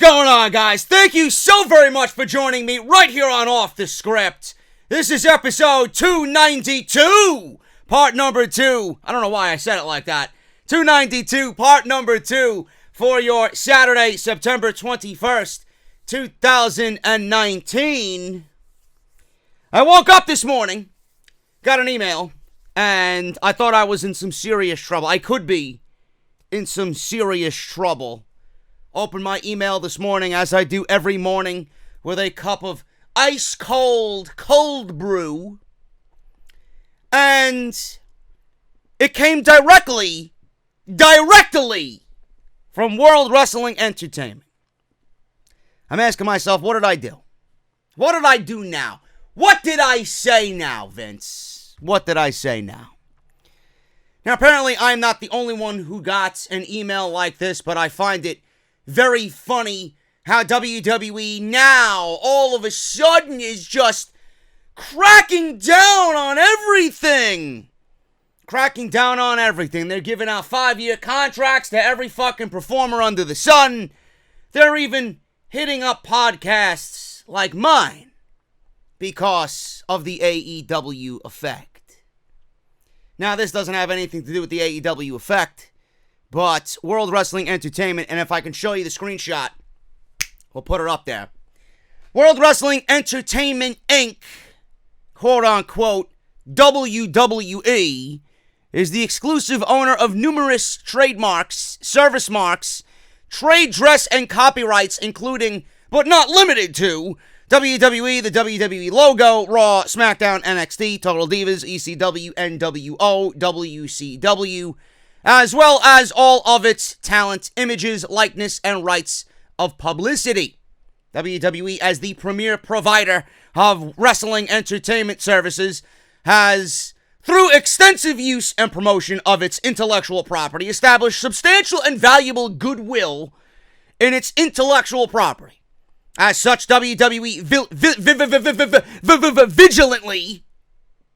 going on, guys? Thank you so very much for joining me right here on Off the Script. This is episode 292, part number 2. I don't know why I said it like that. 292, part number 2 for your Saturday, September 21st, 2019. I woke up this morning, got an email, and I thought I was in some serious trouble. I could be in some serious trouble. Opened my email this morning, as I do every morning, with a cup of ice cold brew. And it came directly from World Wrestling Entertainment. I'm asking myself, what did I do? What did I do now? What did I say now, Vince? What did I say now? Now, apparently, I'm not the only one who got an email like this, but I find it very funny how WWE now, all of a sudden, is just cracking down on everything. Cracking down on everything. They're giving out 5-year contracts to every fucking performer under the sun. They're even hitting up podcasts like mine because of the AEW effect. Now, this doesn't have anything to do with the AEW effect, but World Wrestling Entertainment, and if I can show you the screenshot, we'll put it up there. World Wrestling Entertainment, Inc., quote-unquote, WWE, is the exclusive owner of numerous trademarks, service marks, trade dress, and copyrights, including, but not limited to, WWE, the WWE logo, Raw, Smackdown, NXT, Total Divas, ECW, NWO, WCW, as well as all of its talent, images, likeness, and rights of publicity. WWE, as the premier provider of wrestling entertainment services, has, through extensive use and promotion of its intellectual property, established substantial and valuable goodwill in its intellectual property. As such, WWE vigilantly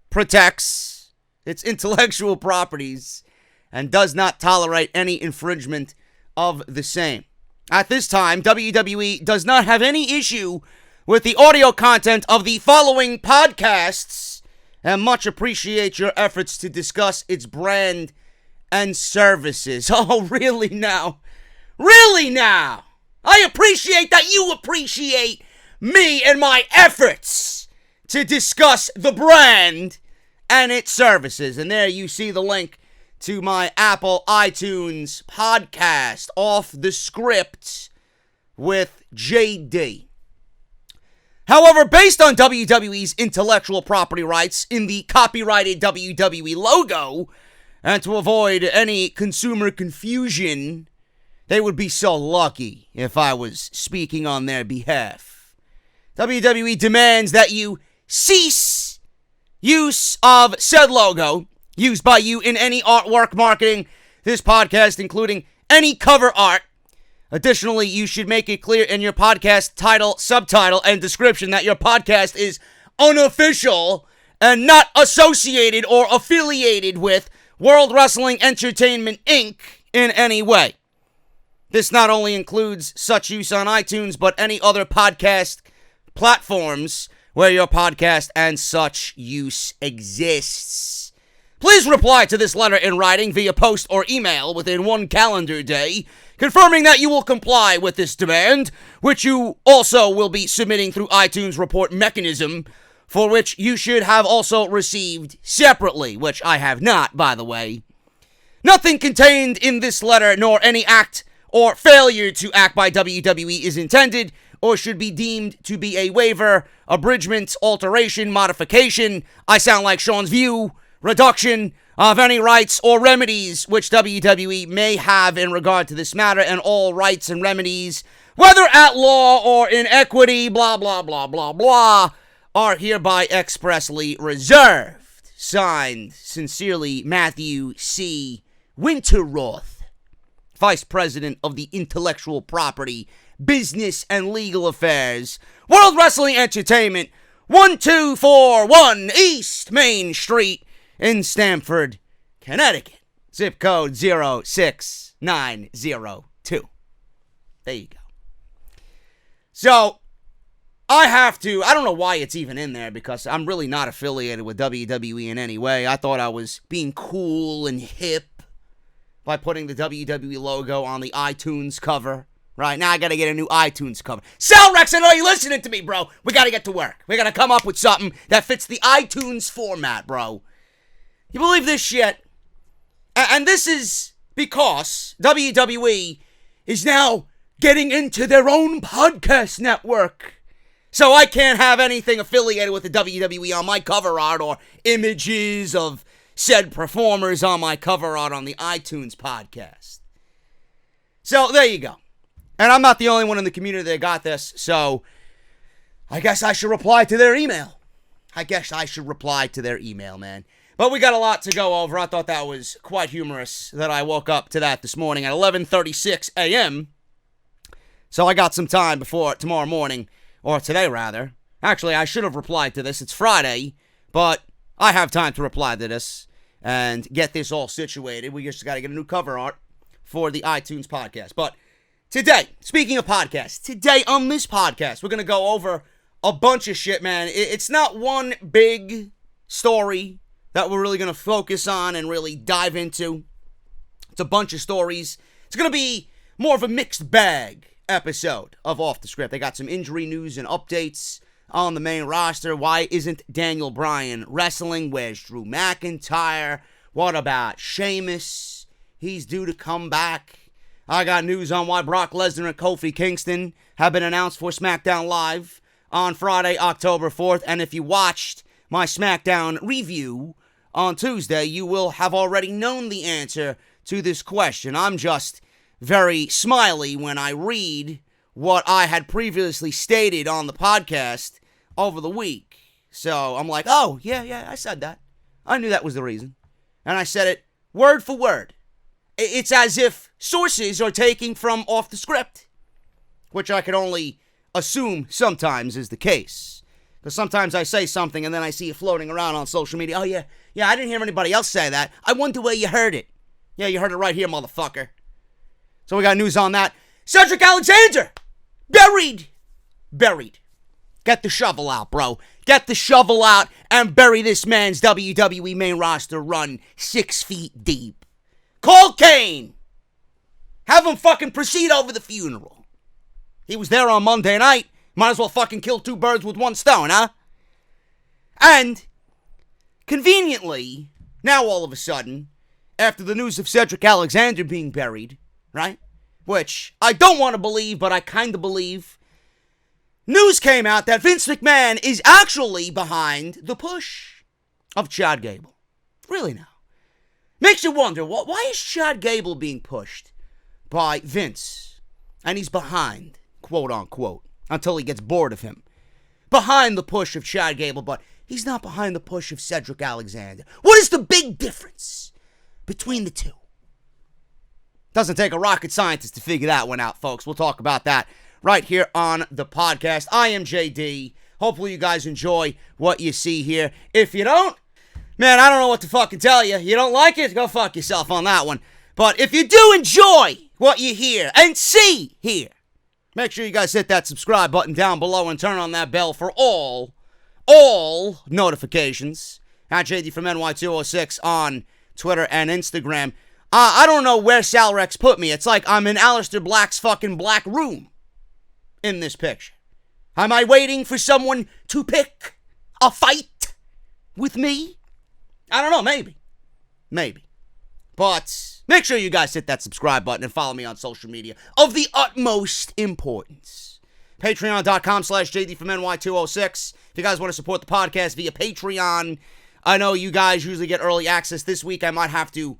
protects its intellectual properties and does not tolerate any infringement of the same. At this time, WWE does not have any issue with the audio content of the following podcasts and much appreciate your efforts to discuss its brand and services. Oh, really now? Really now? I appreciate that you appreciate me and my efforts to discuss the brand and its services. And there you see the link to my Apple iTunes podcast, Off the Script with JD. However, based on WWE's intellectual property rights in the copyrighted WWE logo, and to avoid any consumer confusion, they would be so lucky if I was speaking on their behalf. WWE demands that you cease use of said logo used by you in any artwork marketing this podcast, including any cover art. Additionally, you should make it clear in your podcast title, subtitle, and description that your podcast is unofficial and not associated or affiliated with World Wrestling Entertainment, Inc. in any way. This not only includes such use on iTunes, but any other podcast platforms where your podcast and such use exists. Please reply to this letter in writing via post or email within 1 calendar day, confirming that you will comply with this demand, which you also will be submitting through iTunes report mechanism, for which you should have also received separately, which I have not, by the way. Nothing contained in this letter, nor any act or failure to act by WWE is intended or should be deemed to be a waiver, abridgment, alteration, modification, I sound like Sean's View, reduction of any rights or remedies which WWE may have in regard to this matter, and all rights and remedies, whether at law or in equity, blah, blah, blah, blah, blah, are hereby expressly reserved. Signed, sincerely, Matthew C. Winterroth, Vice President of the Intellectual Property, Business and Legal Affairs, World Wrestling Entertainment, 1241 East Main Street in Stamford, Connecticut. Zip code 06902. There you go. So, I don't know why it's even in there because I'm really not affiliated with WWE in any way. I thought I was being cool and hip by putting the WWE logo on the iTunes cover. Right, now I gotta get a new iTunes cover. Sal Rex, I know you're listening to me, bro. We gotta get to work. We gotta come up with something that fits the iTunes format, bro. You believe this shit? And this is because WWE is now getting into their own podcast network. So I can't have anything affiliated with the WWE on my cover art or images of said performers on my cover art on the iTunes podcast. So there you go. And I'm not the only one in the community that got this, so I guess I should reply to their email. Man. But we got a lot to go over. I thought that was quite humorous that I woke up to that this morning at 11:36 a.m. So I got some time before tomorrow morning, or today rather. Actually, I should have replied to this. It's Friday, but I have time to reply to this and get this all situated. We just got to get a new cover art for the iTunes podcast. But today, speaking of podcasts, today on this podcast, we're going to go over a bunch of shit, man. It's not one big story that we're really going to focus on and really dive into. It's a bunch of stories. It's going to be more of a mixed bag episode of Off the Script. They got some injury news and updates on the main roster. Why isn't Daniel Bryan wrestling? Where's Drew McIntyre? What about Sheamus? He's due to come back. I got news on why Brock Lesnar and Kofi Kingston have been announced for Smackdown Live on Friday, October 4th. And if you watched my Smackdown review on Tuesday, you will have already known the answer to this question. I'm just very smiley when I read what I had previously stated on the podcast over the week. So I'm like, oh, yeah, I said that. I knew that was the reason. And I said it word for word. It's as if sources are taking from off the script, which I can only assume sometimes is the case. Because sometimes I say something and then I see it floating around on social media. Oh, yeah, I didn't hear anybody else say that. I wonder where you heard it. Yeah, you heard it right here, motherfucker. So we got news on that. Cedric Alexander! Buried! Get the shovel out, bro. Get the shovel out and bury this man's WWE main roster run 6 feet deep. Call Kane! Have him fucking proceed over the funeral. He was there on Monday night. Might as well fucking kill 2 birds with 1 stone, huh? And, conveniently, now all of a sudden, after the news of Cedric Alexander being buried, right? Which I don't want to believe, but I kind of believe. News came out that Vince McMahon is actually behind the push of Chad Gable. Really now. Makes you wonder, why is Chad Gable being pushed by Vince? And he's behind, quote unquote, until he gets bored of him. Behind the push of Chad Gable, but he's not behind the push of Cedric Alexander. What is the big difference between the two? Doesn't take a rocket scientist to figure that one out, folks. We'll talk about that right here on the podcast. I am JD. Hopefully you guys enjoy what you see here. If you don't, man, I don't know what to fucking tell you. You don't like it? Go fuck yourself on that one. But if you do enjoy what you hear and see here, make sure you guys hit that subscribe button down below and turn on that bell for all notifications. At JD from NY206 on Twitter and Instagram. I don't know where Sal Rex put me. It's like I'm in Aleister Black's fucking black room in this picture. Am I waiting for someone to pick a fight with me? I don't know, maybe. But make sure you guys hit that subscribe button and follow me on social media of the utmost importance. Patreon.com/JD from NY206. If you guys want to support the podcast via Patreon, I know you guys usually get early access. This week I might have to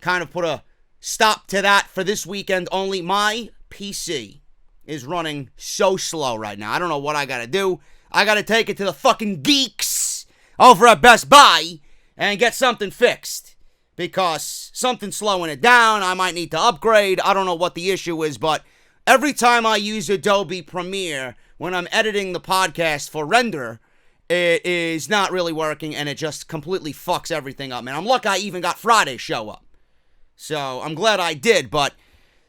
kind of put a stop to that for this weekend only. My PC is running so slow right now. I don't know what I gotta do. I gotta take it to the fucking geeks over at Best Buy and get something fixed. Because something's slowing it down. I might need to upgrade. I don't know what the issue is, but every time I use Adobe Premiere, when I'm editing the podcast for render, it is not really working, and it just completely fucks everything up, man. I'm lucky I even got Friday show up. So, I'm glad I did, but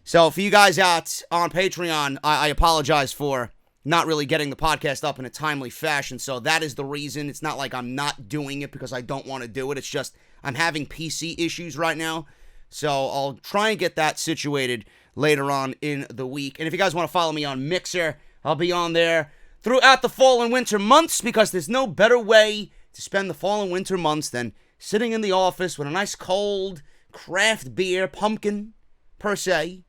so for you guys out on Patreon, I apologize for not really getting the podcast up in a timely fashion. So that is the reason. It's not like I'm not doing it because I don't want to do it. It's just I'm having PC issues right now. So I'll try and get that situated later on in the week. And if you guys want to follow me on Mixer, I'll be on there throughout the fall and winter months because there's no better way to spend the fall and winter months than sitting in the office with a nice cold craft beer, pumpkin per se,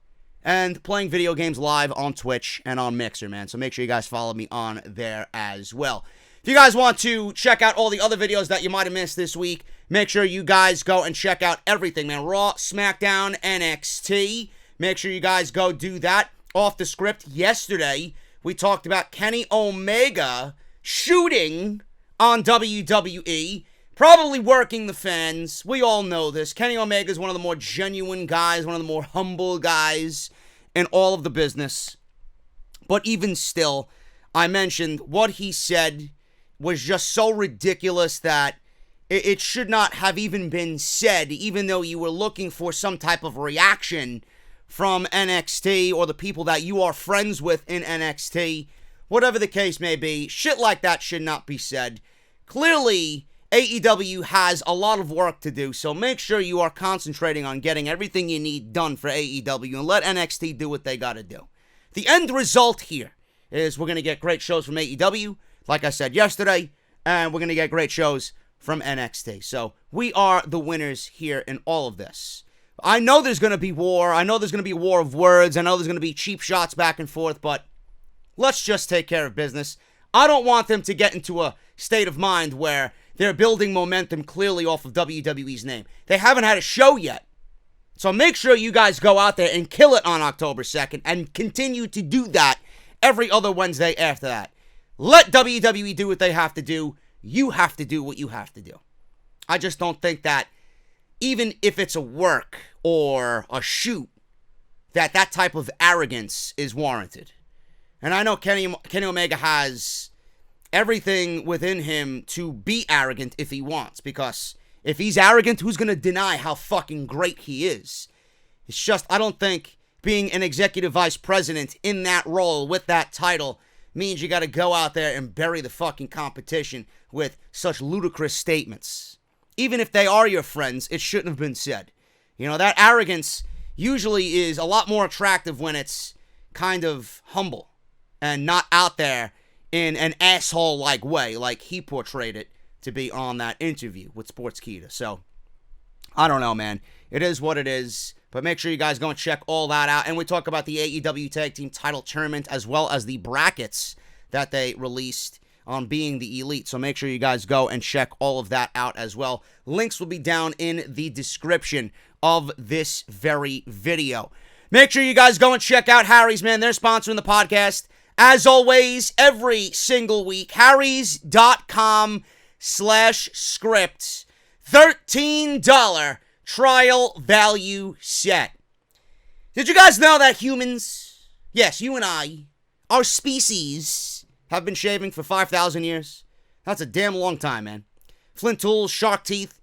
and playing video games live on Twitch and on Mixer, man. So make sure you guys follow me on there as well. If you guys want to check out all the other videos that you might have missed this week, make sure you guys go and check out everything, man. Raw, SmackDown, NXT. Make sure you guys go do that. Off the script, yesterday, we talked about Kenny Omega shooting on WWE. Probably working the fans. We all know this. Kenny Omega is one of the more genuine guys, one of the more humble guys in all of the business. But even still, I mentioned what he said was just so ridiculous that it should not have even been said, even though you were looking for some type of reaction from NXT or the people that you are friends with in NXT. Whatever the case may be, shit like that should not be said. Clearly, AEW has a lot of work to do, so make sure you are concentrating on getting everything you need done for AEW and let NXT do what they gotta do. The end result here is we're going to get great shows from AEW, like I said yesterday, and we're going to get great shows from NXT. So we are the winners here in all of this. I know there's going to be war. I know there's going to be a war of words. I know there's going to be cheap shots back and forth, but let's just take care of business. I don't want them to get into a state of mind where they're building momentum clearly off of WWE's name. They haven't had a show yet. So make sure you guys go out there and kill it on October 2nd and continue to do that every other Wednesday after that. Let WWE do what they have to do. You have to do what you have to do. I just don't think that even if it's a work or a shoot, that type of arrogance is warranted. And I know Kenny Omega has everything within him to be arrogant if he wants, because if he's arrogant, who's going to deny how fucking great he is? It's just, I don't think being an executive vice president in that role with that title means you got to go out there and bury the fucking competition with such ludicrous statements. Even if they are your friends, it shouldn't have been said. You know, that arrogance usually is a lot more attractive when it's kind of humble and not out there in an asshole-like way, like he portrayed it to be on that interview with Sportskeeda. So, I don't know, man. It is what it is. But make sure you guys go and check all that out. And we talk about the AEW Tag Team Title Tournament as well as the brackets that they released on Being the Elite. So make sure you guys go and check all of that out as well. Links will be down in the description of this very video. Make sure you guys go and check out Harry's, man. They're sponsoring the podcast. As always, every single week, harrys.com/script, $13 trial value set. Did you guys know that humans, yes, you and I, our species, have been shaving for 5,000 years? That's a damn long time, man. Flint tools, shark teeth,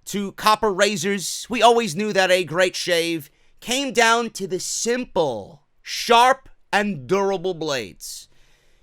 to copper razors. We always knew that a great shave came down to the simple, sharp, and durable blades.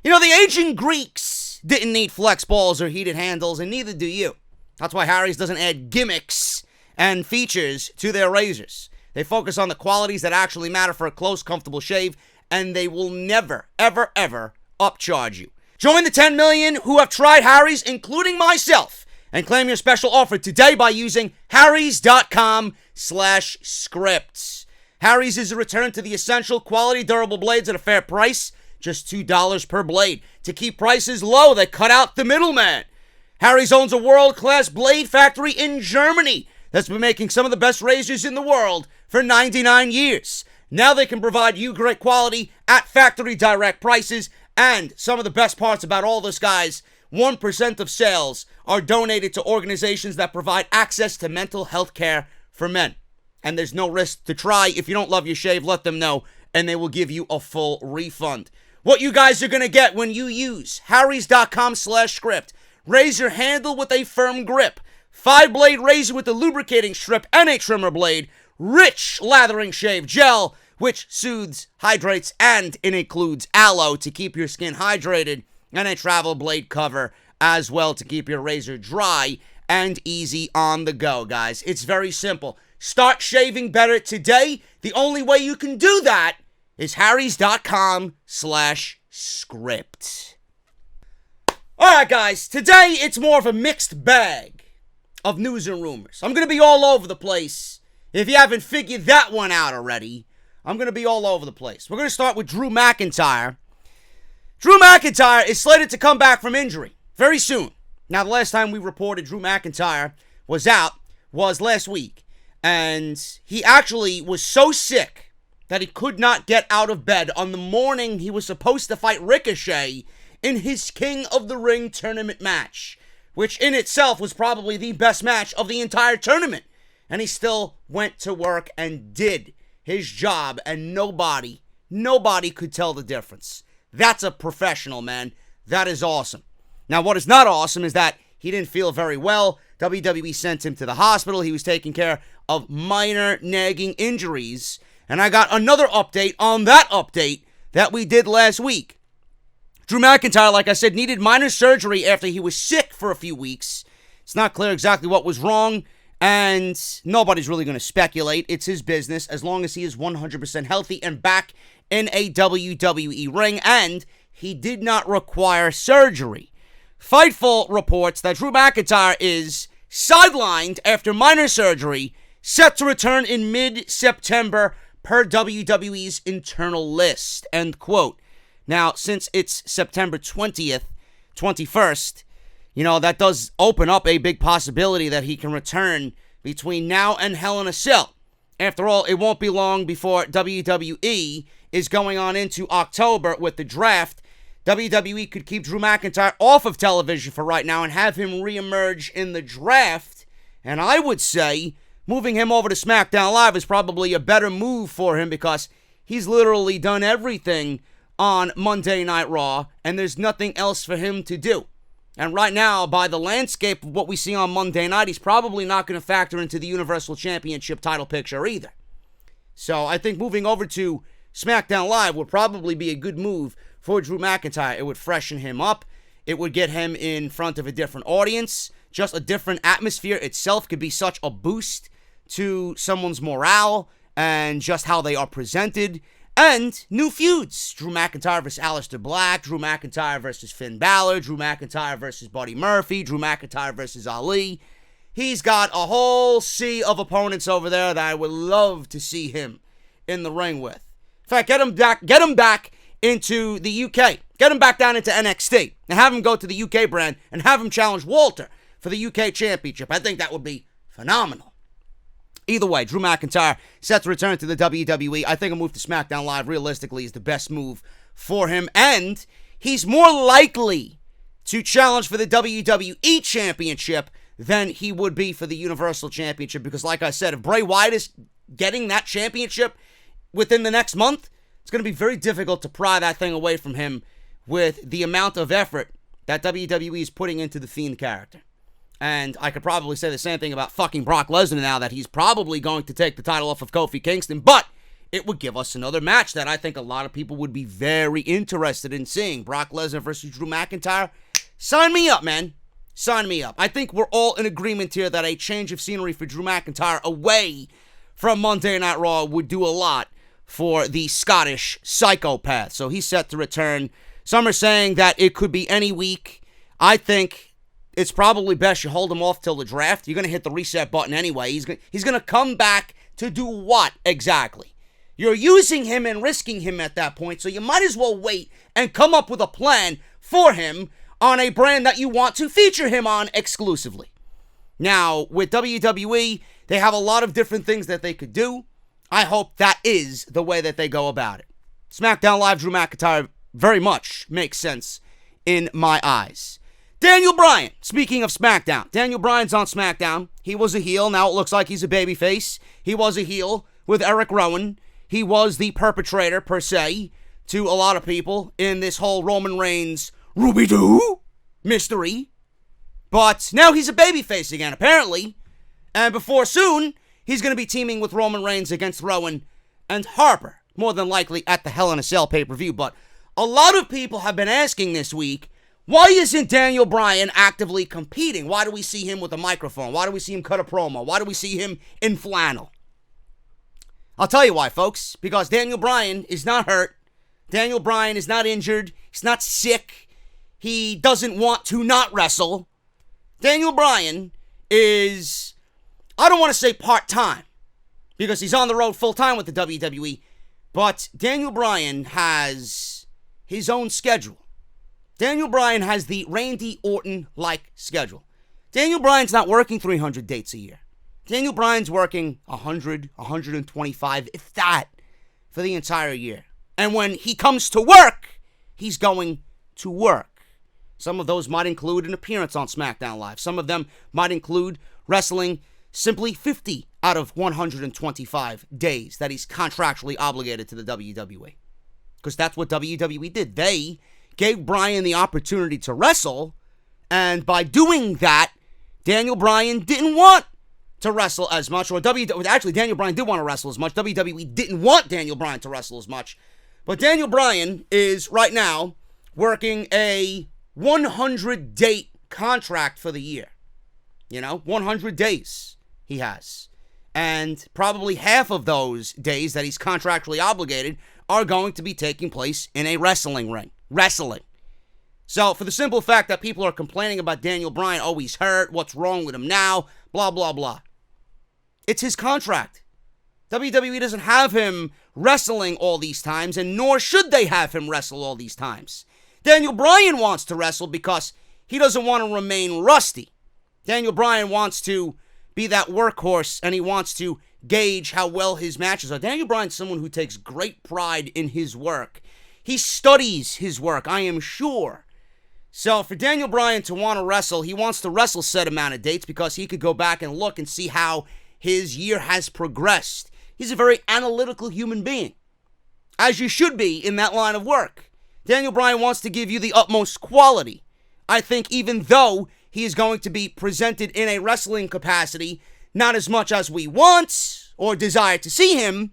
You know, the ancient Greeks didn't need flex balls or heated handles, and neither do you. That's why Harry's doesn't add gimmicks and features to their razors. They focus on the qualities that actually matter for a close, comfortable shave, and they will never, ever, ever upcharge you. Join the 10 million who have tried Harry's, including myself, and claim your special offer today by using harrys.com/scripts. Harry's is a return to the essential quality durable blades at a fair price, just $2 per blade. To keep prices low, they cut out the middleman. Harry's owns a world-class blade factory in Germany that's been making some of the best razors in the world for 99 years. Now they can provide you great quality at factory direct prices, and some of the best parts about all this, guys, 1% of sales are donated to organizations that provide access to mental health care for men. And there's no risk to try. If you don't love your shave, let them know, and they will give you a full refund. What you guys are going to get when you use harrys.com/script. Razor handle with a firm grip. 5-blade razor with a lubricating strip and a trimmer blade. Rich lathering shave gel which soothes, hydrates, and it includes aloe to keep your skin hydrated, and a travel blade cover as well to keep your razor dry and easy on the go, guys. It's very simple. Start shaving better today. The only way you can do that is harrys.com/script. All right, guys. Today, it's more of a mixed bag of news and rumors. I'm going to be all over the place. If you haven't figured that one out already, I'm going to be all over the place. We're going to start with Drew McIntyre. Drew McIntyre is slated to come back from injury very soon. Now, the last time we reported Drew McIntyre was out was last week. And he actually was so sick that he could not get out of bed on the morning he was supposed to fight Ricochet in his King of the Ring tournament match, which in itself was probably the best match of the entire tournament. And he still went to work and did his job, and nobody could tell the difference. That's a professional, man. That is awesome. Now, what is not awesome is that he didn't feel very well. WWE sent him to the hospital. He was taking care of minor nagging injuries. And I got another update on that update that we did last week. Drew McIntyre, like I said, needed minor surgery after he was sick for a few weeks. It's not clear exactly what was wrong, and nobody's really going to speculate. It's his business as long as he is 100% healthy and back in a WWE ring, and he did not require surgery. Fightful reports that Drew McIntyre is sidelined after minor surgery, set to return in mid-September per WWE's internal list, end quote. Now, since it's September 20th, 21st, that does open up a big possibility that he can return between now and Hell in a Cell. After all, it won't be long before WWE is going on into October with the draft. WWE could keep Drew McIntyre off of television for right now and have him reemerge in the draft. And I would say moving him over to Smackdown Live is probably a better move for him because he's literally done everything on Monday Night Raw, and there's nothing else for him to do. And right now, by the landscape of what we see on Monday night, he's probably not going to factor into the Universal Championship title picture either. So I think moving over to SmackDown Live would probably be a good move for Drew McIntyre. It would freshen him up. It would get him in front of a different audience. Just a different atmosphere itself could be such a boost to someone's morale and just how they are presented. And new feuds. Drew McIntyre versus Aleister Black. Drew McIntyre versus Finn Balor. Drew McIntyre versus Buddy Murphy. Drew McIntyre versus Ali. He's got a whole sea of opponents over there that I would love to see him in the ring with. In fact, get him back into the UK. Get him back down into NXT and have him go to the UK brand and have him challenge Walter for the UK Championship. I think that would be phenomenal. Either way, Drew McIntyre set to return to the WWE. I think a move to SmackDown Live realistically is the best move for him. And he's more likely to challenge for the WWE Championship than he would be for the Universal Championship. Because like I said, if Bray Wyatt is getting that championship within the next month, it's going to be very difficult to pry that thing away from him with the amount of effort that WWE is putting into the Fiend character. And I could probably say the same thing about fucking Brock Lesnar now that he's probably going to take the title off of Kofi Kingston, but it would give us another match that I think a lot of people would be very interested in seeing. Brock Lesnar versus Drew McIntyre. Sign me up, man. Sign me up. I think we're all in agreement here that a change of scenery for Drew McIntyre away from Monday Night Raw would do a lot for the Scottish psychopath. So he's set to return. Some are saying that it could be any week. I think it's probably best you hold him off till the draft. You're going to hit the reset button anyway. He's going to come back to do what exactly? You're using him and risking him at that point, so you might as well wait and come up with a plan for him on a brand that you want to feature him on exclusively. Now, with WWE, they have a lot of different things that they could do. I hope that is the way that they go about it. SmackDown Live Drew McIntyre very much makes sense in my eyes. Daniel Bryan, speaking of SmackDown. Daniel Bryan's on SmackDown. He was a heel. Now it looks like he's a babyface. He was a heel with Eric Rowan. He was the perpetrator, per se, to a lot of people in this whole Roman Reigns Ruby-Doo mystery. But now he's a babyface again, apparently. And before soon, he's going to be teaming with Roman Reigns against Rowan and Harper. more than likely at the Hell in a Cell pay-per-view. But a lot of people have been asking this week, why isn't Daniel Bryan actively competing? Why do we see him with a microphone? Why do we see him cut a promo? Why do we see him in flannel? I'll tell you why, folks. Because Daniel Bryan is not hurt. Daniel Bryan is not injured. He's not sick. He doesn't want to not wrestle. Daniel Bryan is, I don't want to say part-time, because he's on the road full-time with the WWE, but Daniel Bryan has his own schedule. Daniel Bryan has the Randy Orton-like schedule. Daniel Bryan's not working 300 dates a year. Daniel Bryan's working 100, 125, if that, for the entire year. And when he comes to work, he's going to work. Some of those might include an appearance on Smackdown Live. Some of them might include wrestling simply 50 out of 125 days that he's contractually obligated to the WWE. Because that's what WWE did. They gave Bryan the opportunity to wrestle, and by doing that, Daniel Bryan didn't want to wrestle as much, actually Daniel Bryan did want to wrestle as much. WWE didn't want Daniel Bryan to wrestle as much. But Daniel Bryan is right now working a 100-date contract for the year. 100 days he has. And probably half of those days that he's contractually obligated are going to be taking place in a wrestling ring. Wrestling. So, for the simple fact that people are complaining about Daniel Bryan, oh, he's hurt, what's wrong with him now, blah, blah, blah. It's his contract. WWE doesn't have him wrestling all these times, and nor should they have him wrestle all these times. Daniel Bryan wants to wrestle because he doesn't want to remain rusty. Daniel Bryan wants to be that workhorse, and he wants to gauge how well his matches are. Daniel Bryan's someone who takes great pride in his work. He studies his work, I am sure. So for Daniel Bryan to want to wrestle, he wants to wrestle set amount of dates because he could go back and look and see how his year has progressed. He's a very analytical human being, as you should be in that line of work. Daniel Bryan wants to give you the utmost quality. I think even though he is going to be presented in a wrestling capacity, not as much as we want or desire to see him,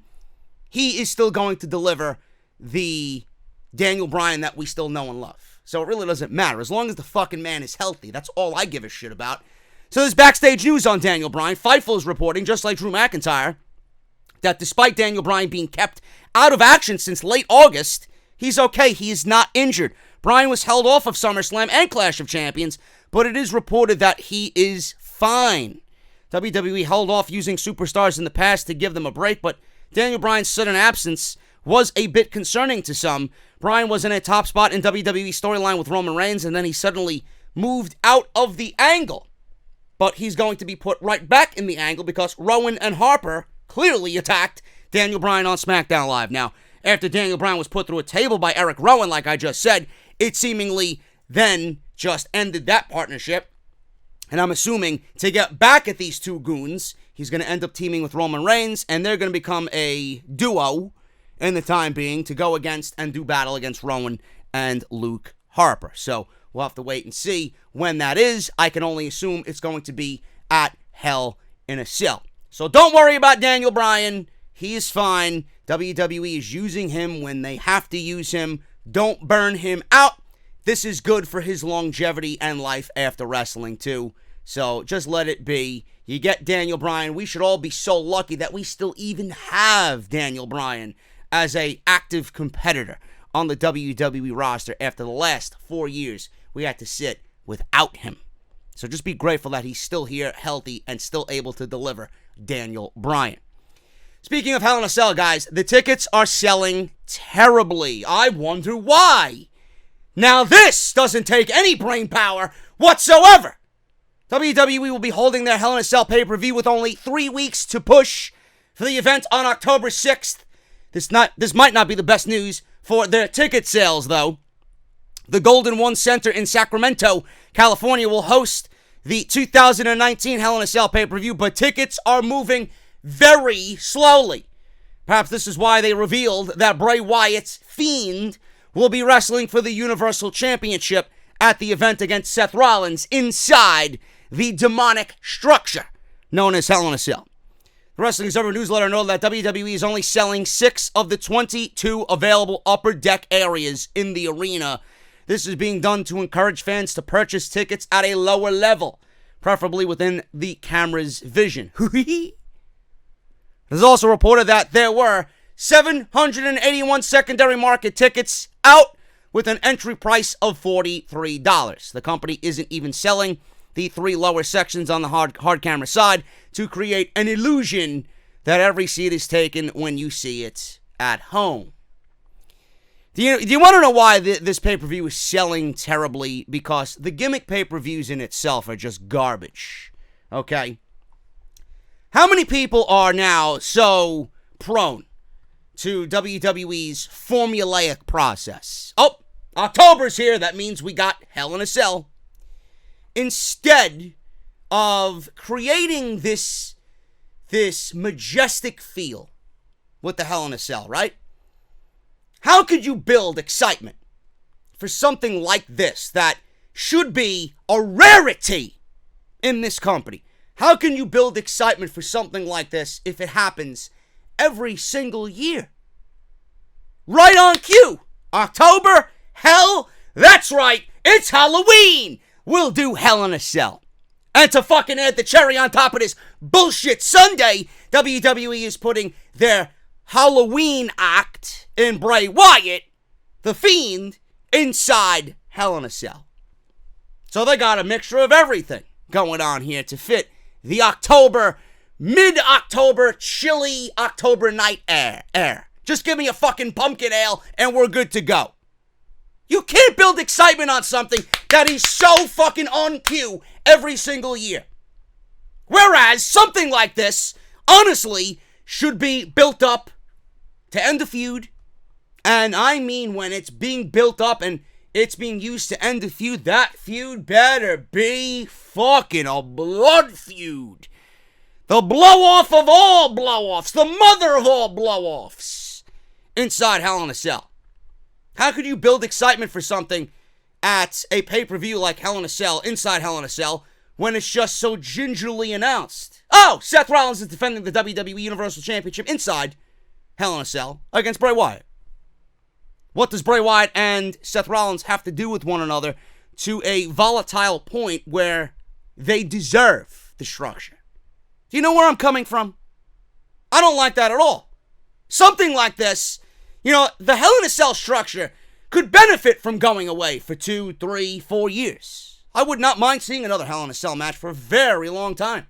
he is still going to deliver the Daniel Bryan that we still know and love. So it really doesn't matter. As long as the fucking man is healthy, that's all I give a shit about. So there's backstage news on Daniel Bryan. Fightful is reporting, just like Drew McIntyre, that despite Daniel Bryan being kept out of action since late August, he's okay. He is not injured. Bryan was held off of SummerSlam and Clash of Champions, but it is reported that he is fine. WWE held off using superstars in the past to give them a break, but Daniel Bryan's sudden absence was a bit concerning to some. Bryan was in a top spot in WWE storyline with Roman Reigns, and then he suddenly moved out of the angle. But he's going to be put right back in the angle because Rowan and Harper clearly attacked Daniel Bryan on SmackDown Live. Now, after Daniel Bryan was put through a table by Eric Rowan, like I just said, it seemingly then just ended that partnership. And I'm assuming to get back at these two goons, he's going to end up teaming with Roman Reigns, and they're going to become a duo in the time being to go against and do battle against Rowan and Luke Harper. So we'll have to wait and see when that is. I can only assume it's going to be at Hell in a Cell. So don't worry about Daniel Bryan. He is fine. WWE is using him when they have to use him. Don't burn him out. This is good for his longevity and life after wrestling too. So just let it be. You get Daniel Bryan. We should all be so lucky that we still even have Daniel Bryan as an active competitor on the WWE roster after the last 4 years we had to sit without him. So just be grateful that he's still here, healthy, and still able to deliver Daniel Bryan. Speaking of Hell in a Cell, guys, the tickets are selling terribly. I wonder why. Now this doesn't take any brain power whatsoever. WWE will be holding their Hell in a Cell pay-per-view with only 3 weeks to push for the event on October 6th. This might not be the best news for their ticket sales, though. The Golden One Center in Sacramento, California, will host the 2019 Hell in a Cell pay-per-view, but tickets are moving very slowly. Perhaps this is why they revealed that Bray Wyatt's Fiend will be wrestling for the Universal Championship at the event against Seth Rollins inside the demonic structure known as Hell in a Cell. The Wrestling Observer newsletter noted that WWE is only selling 6 of the 22 available upper deck areas in the arena. This is being done to encourage fans to purchase tickets at a lower level, preferably within the camera's vision. It is also reported that there were 781 secondary market tickets out with an entry price of $43. The company isn't even selling the 3 lower sections on the hard camera side to create an illusion that every seat is taken when you see it at home. Do you want to know why this pay-per-view is selling terribly? Because the gimmick pay-per-views in itself are just garbage. Okay? How many people are now so prone to WWE's formulaic process? Oh, October's here. That means we got Hell in a Cell. Instead of creating this majestic feel with the Hell in a Cell, right? How could you build excitement for something like this that should be a rarity in this company? How can you build excitement for something like this if it happens every single year? Right on cue. October, hell, that's right, it's Halloween. We'll do Hell in a Cell. And to fucking add the cherry on top of this bullshit Sunday, WWE is putting their Halloween act in Bray Wyatt, the Fiend, inside Hell in a Cell. So they got a mixture of everything going on here to fit the mid-October, chilly October night air. Just give me a fucking pumpkin ale and we're good to go. You can't build excitement on something that is so fucking on cue every single year. Whereas something like this, honestly, should be built up to end a feud. And I mean when it's being built up and it's being used to end a feud, that feud better be fucking a blood feud. The blow-off of all blow-offs. The mother of all blow-offs. Inside Hell in a Cell. How could you build excitement for something at a pay-per-view like Hell in a Cell, inside Hell in a Cell, when it's just so gingerly announced? Oh, Seth Rollins is defending the WWE Universal Championship inside Hell in a Cell against Bray Wyatt. What does Bray Wyatt and Seth Rollins have to do with one another to a volatile point where they deserve destruction? Do you know where I'm coming from? I don't like that at all. Something like this, the Hell in a Cell structure could benefit from going away for 2, 3, 4 years. I would not mind seeing another Hell in a Cell match for a very long time.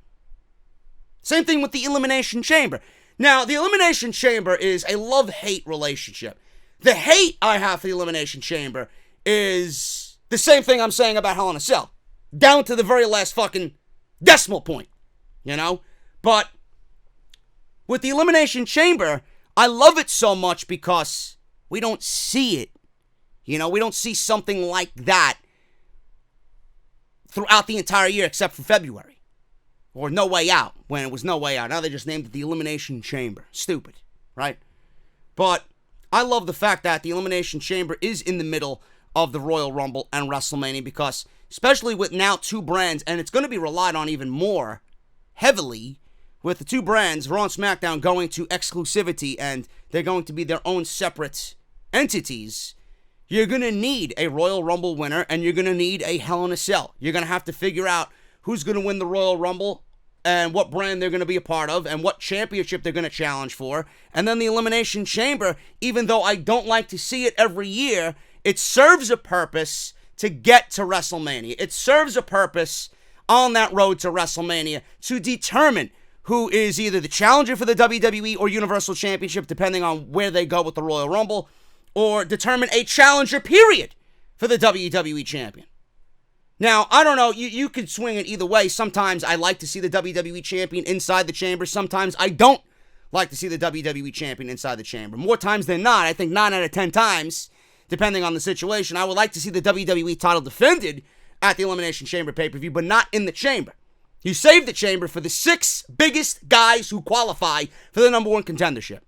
Same thing with the Elimination Chamber. Now, the Elimination Chamber is a love-hate relationship. The hate I have for the Elimination Chamber is the same thing I'm saying about Hell in a Cell. Down to the very last fucking decimal point, But with the Elimination Chamber, I love it so much because we don't see it. We don't see something like that throughout the entire year except for February. Or No Way Out, when it was No Way Out. Now they just named it the Elimination Chamber. Stupid, right? But I love the fact that the Elimination Chamber is in the middle of the Royal Rumble and WrestleMania because, especially with now 2 brands, and it's going to be relied on even more heavily with the 2 brands, Raw and SmackDown, going to exclusivity and they're going to be their own separate entities, you're going to need a Royal Rumble winner and you're going to need a Hell in a Cell. You're going to have to figure out who's going to win the Royal Rumble and what brand they're going to be a part of and what championship they're going to challenge for. And then the Elimination Chamber, even though I don't like to see it every year, it serves a purpose to get to WrestleMania. It serves a purpose on that road to WrestleMania to determine who is either the challenger for the WWE or Universal Championship, depending on where they go with the Royal Rumble, or determine a challenger, period, for the WWE Champion. Now, I don't know, you could swing it either way. Sometimes I like to see the WWE Champion inside the chamber. Sometimes I don't like to see the WWE Champion inside the chamber. More times than not, I think 9 out of 10 times, depending on the situation, I would like to see the WWE title defended at the Elimination Chamber pay-per-view, but not in the chamber. You save the chamber for the 6 biggest guys who qualify for the number 1 contendership.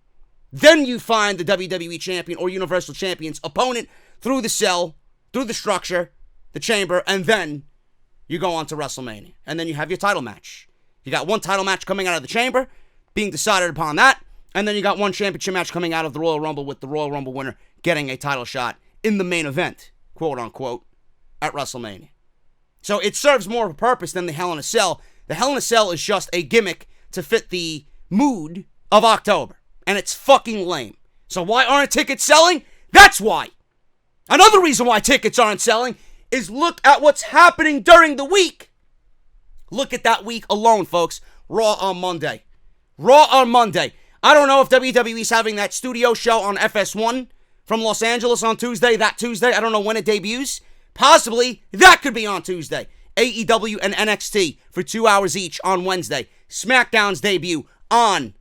Then you find the WWE Champion or Universal Champion's opponent through the cell, through the structure, the chamber, and then you go on to WrestleMania. And then you have your title match. You got 1 title match coming out of the chamber, being decided upon that. And then you got one championship match coming out of the Royal Rumble with the Royal Rumble winner getting a title shot in the main event, quote unquote, at WrestleMania. So it serves more of a purpose than the Hell in a Cell. The Hell in a Cell is just a gimmick to fit the mood of October. And it's fucking lame. So why aren't tickets selling? That's why. Another reason why tickets aren't selling is look at what's happening during the week. Look at that week alone, folks. Raw on Monday. Raw on Monday. I don't know if WWE's having that studio show on FS1 from Los Angeles on Tuesday. That Tuesday, I don't know when it debuts. Possibly, that could be on Tuesday. AEW and NXT for 2 hours each on Wednesday. SmackDown's debut on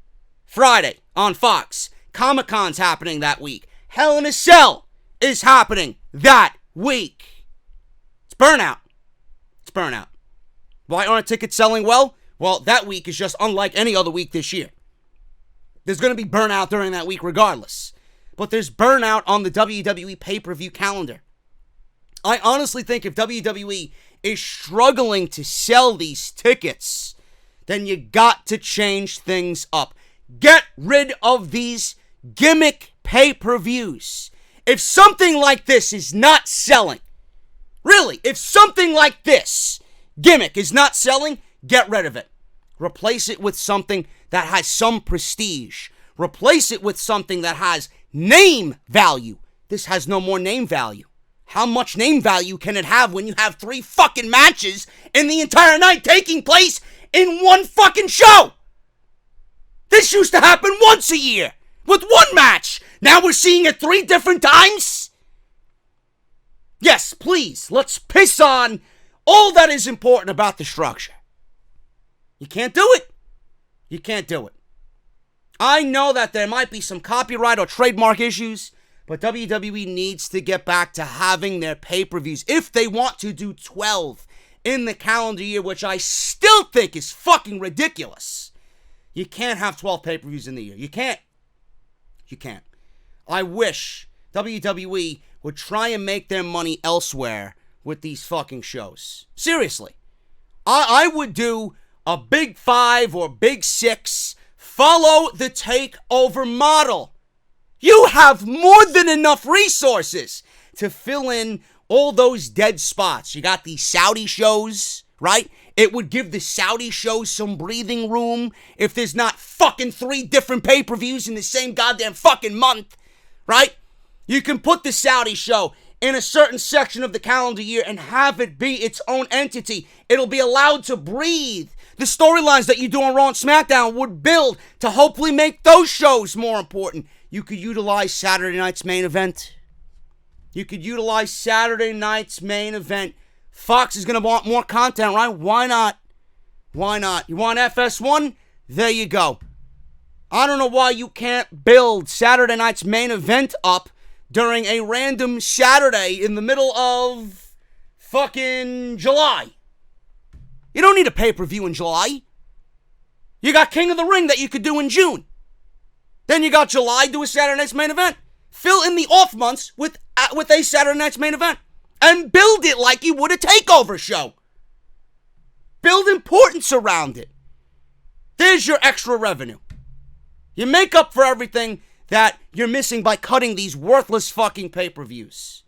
Friday on Fox. Comic-Con's happening that week. Hell in a Cell is happening that week. It's burnout. It's burnout. Why aren't tickets selling well? Well, that week is just unlike any other week this year. There's going to be burnout during that week regardless. But there's burnout on the WWE pay-per-view calendar. I honestly think if WWE is struggling to sell these tickets, then you got to change things up. Get rid of these gimmick pay-per-views. If something like this is not selling, really, if something like this gimmick is not selling, get rid of it. Replace it with something that has some prestige. Replace it with something that has name value. This has no more name value. How much name value can it have when you have 3 fucking matches in the entire night taking place in one fucking show? This used to happen once a year with one match. Now we're seeing it 3 different times? Yes, please, let's piss on all that is important about the structure. You can't do it. You can't do it. I know that there might be some copyright or trademark issues, but WWE needs to get back to having their pay-per-views if they want to do 12 in the calendar year, which I still think is fucking ridiculous. You can't have 12 pay-per-views in the year. You can't. You can't. I wish WWE would try and make their money elsewhere with these fucking shows. Seriously. I would do a Big 5 or Big 6. Follow the takeover model. You have more than enough resources to fill in all those dead spots. You got these Saudi shows, right? It would give the Saudi shows some breathing room if there's not fucking 3 different pay-per-views in the same goddamn fucking month, right? You can put the Saudi show in a certain section of the calendar year and have it be its own entity. It'll be allowed to breathe. The storylines that you do on Raw and SmackDown would build to hopefully make those shows more important. You could utilize Saturday night's main event. You could utilize Saturday night's main event. Fox is going to want more content, right? Why not? Why not? You want FS1? There you go. I don't know why you can't build Saturday night's main event up during a random Saturday in the middle of fucking July. You don't need a pay-per-view in July. You got King of the Ring that you could do in June. Then you got July, do a Saturday night's main event. Fill in the off months with a Saturday night's main event. And build it like you would a takeover show. Build importance around it. There's your extra revenue. You make up for everything that you're missing by cutting these worthless fucking pay-per-views.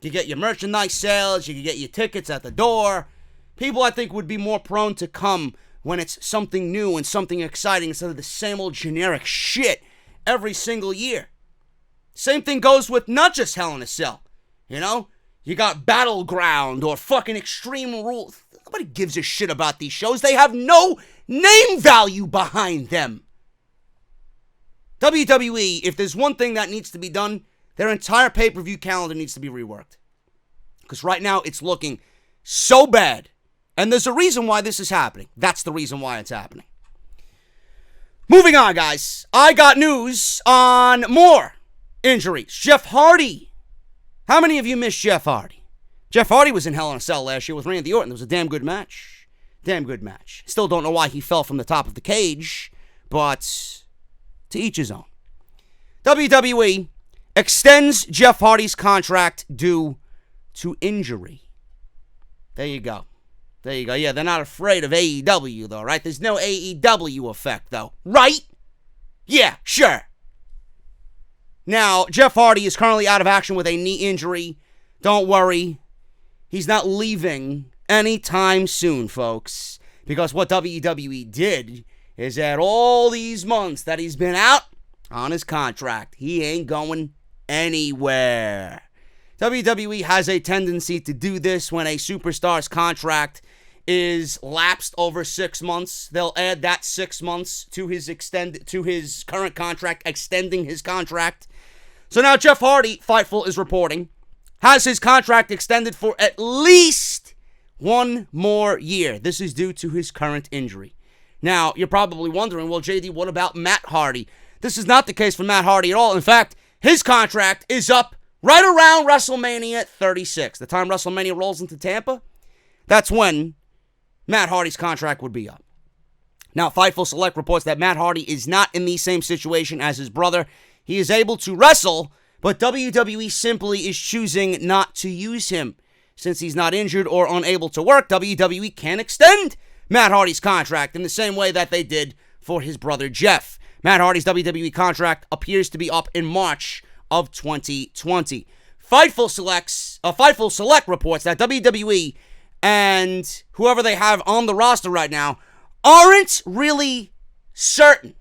You get your merchandise sales, you can get your tickets at the door. People, I think, would be more prone to come when it's something new and something exciting instead of the same old generic shit every single year. Same thing goes with not just Hell in a Cell. You know? You got Battleground or fucking Extreme Rules. Nobody gives a shit about these shows. They have no name value behind them. WWE, if there's one thing that needs to be done, their entire pay-per-view calendar needs to be reworked. Because right now, it's looking so bad. And there's a reason why this is happening. That's the reason why it's happening. Moving on, guys. I got news on more injuries. Jeff Hardy. How many of you missed Jeff Hardy? Jeff Hardy was in Hell in a Cell last year with Randy Orton. It was a damn good match. Damn good match. Still don't know why he fell from the top of the cage, but to each his own. WWE extends Jeff Hardy's contract due to injury. There you go. There you go. Yeah, they're not afraid of AEW, though, right? There's no AEW effect, though. Right? Yeah, sure. Now, Jeff Hardy is currently out of action with a knee injury. Don't worry. He's not leaving anytime soon, folks. Because what WWE did is that all these months that he's been out on his contract, he ain't going anywhere. WWE has a tendency to do this when a superstar's contract is lapsed over 6 months. They'll add that 6 months to his current contract, extending his contract. So now Jeff Hardy, Fightful is reporting, has his contract extended for at least 1 more year. This is due to his current injury. Now, you're probably wondering, well, JD, what about Matt Hardy? This is not the case for Matt Hardy at all. In fact, his contract is up right around WrestleMania 36. The time WrestleMania rolls into Tampa, that's when Matt Hardy's contract would be up. Now, Fightful Select reports that Matt Hardy is not in the same situation as his brother. He is able to wrestle, but WWE simply is choosing not to use him. Since he's not injured or unable to work, WWE can extend Matt Hardy's contract in the same way that they did for his brother Jeff. Matt Hardy's WWE contract appears to be up in March of 2020. Fightful Select reports that WWE and whoever they have on the roster right now aren't really certain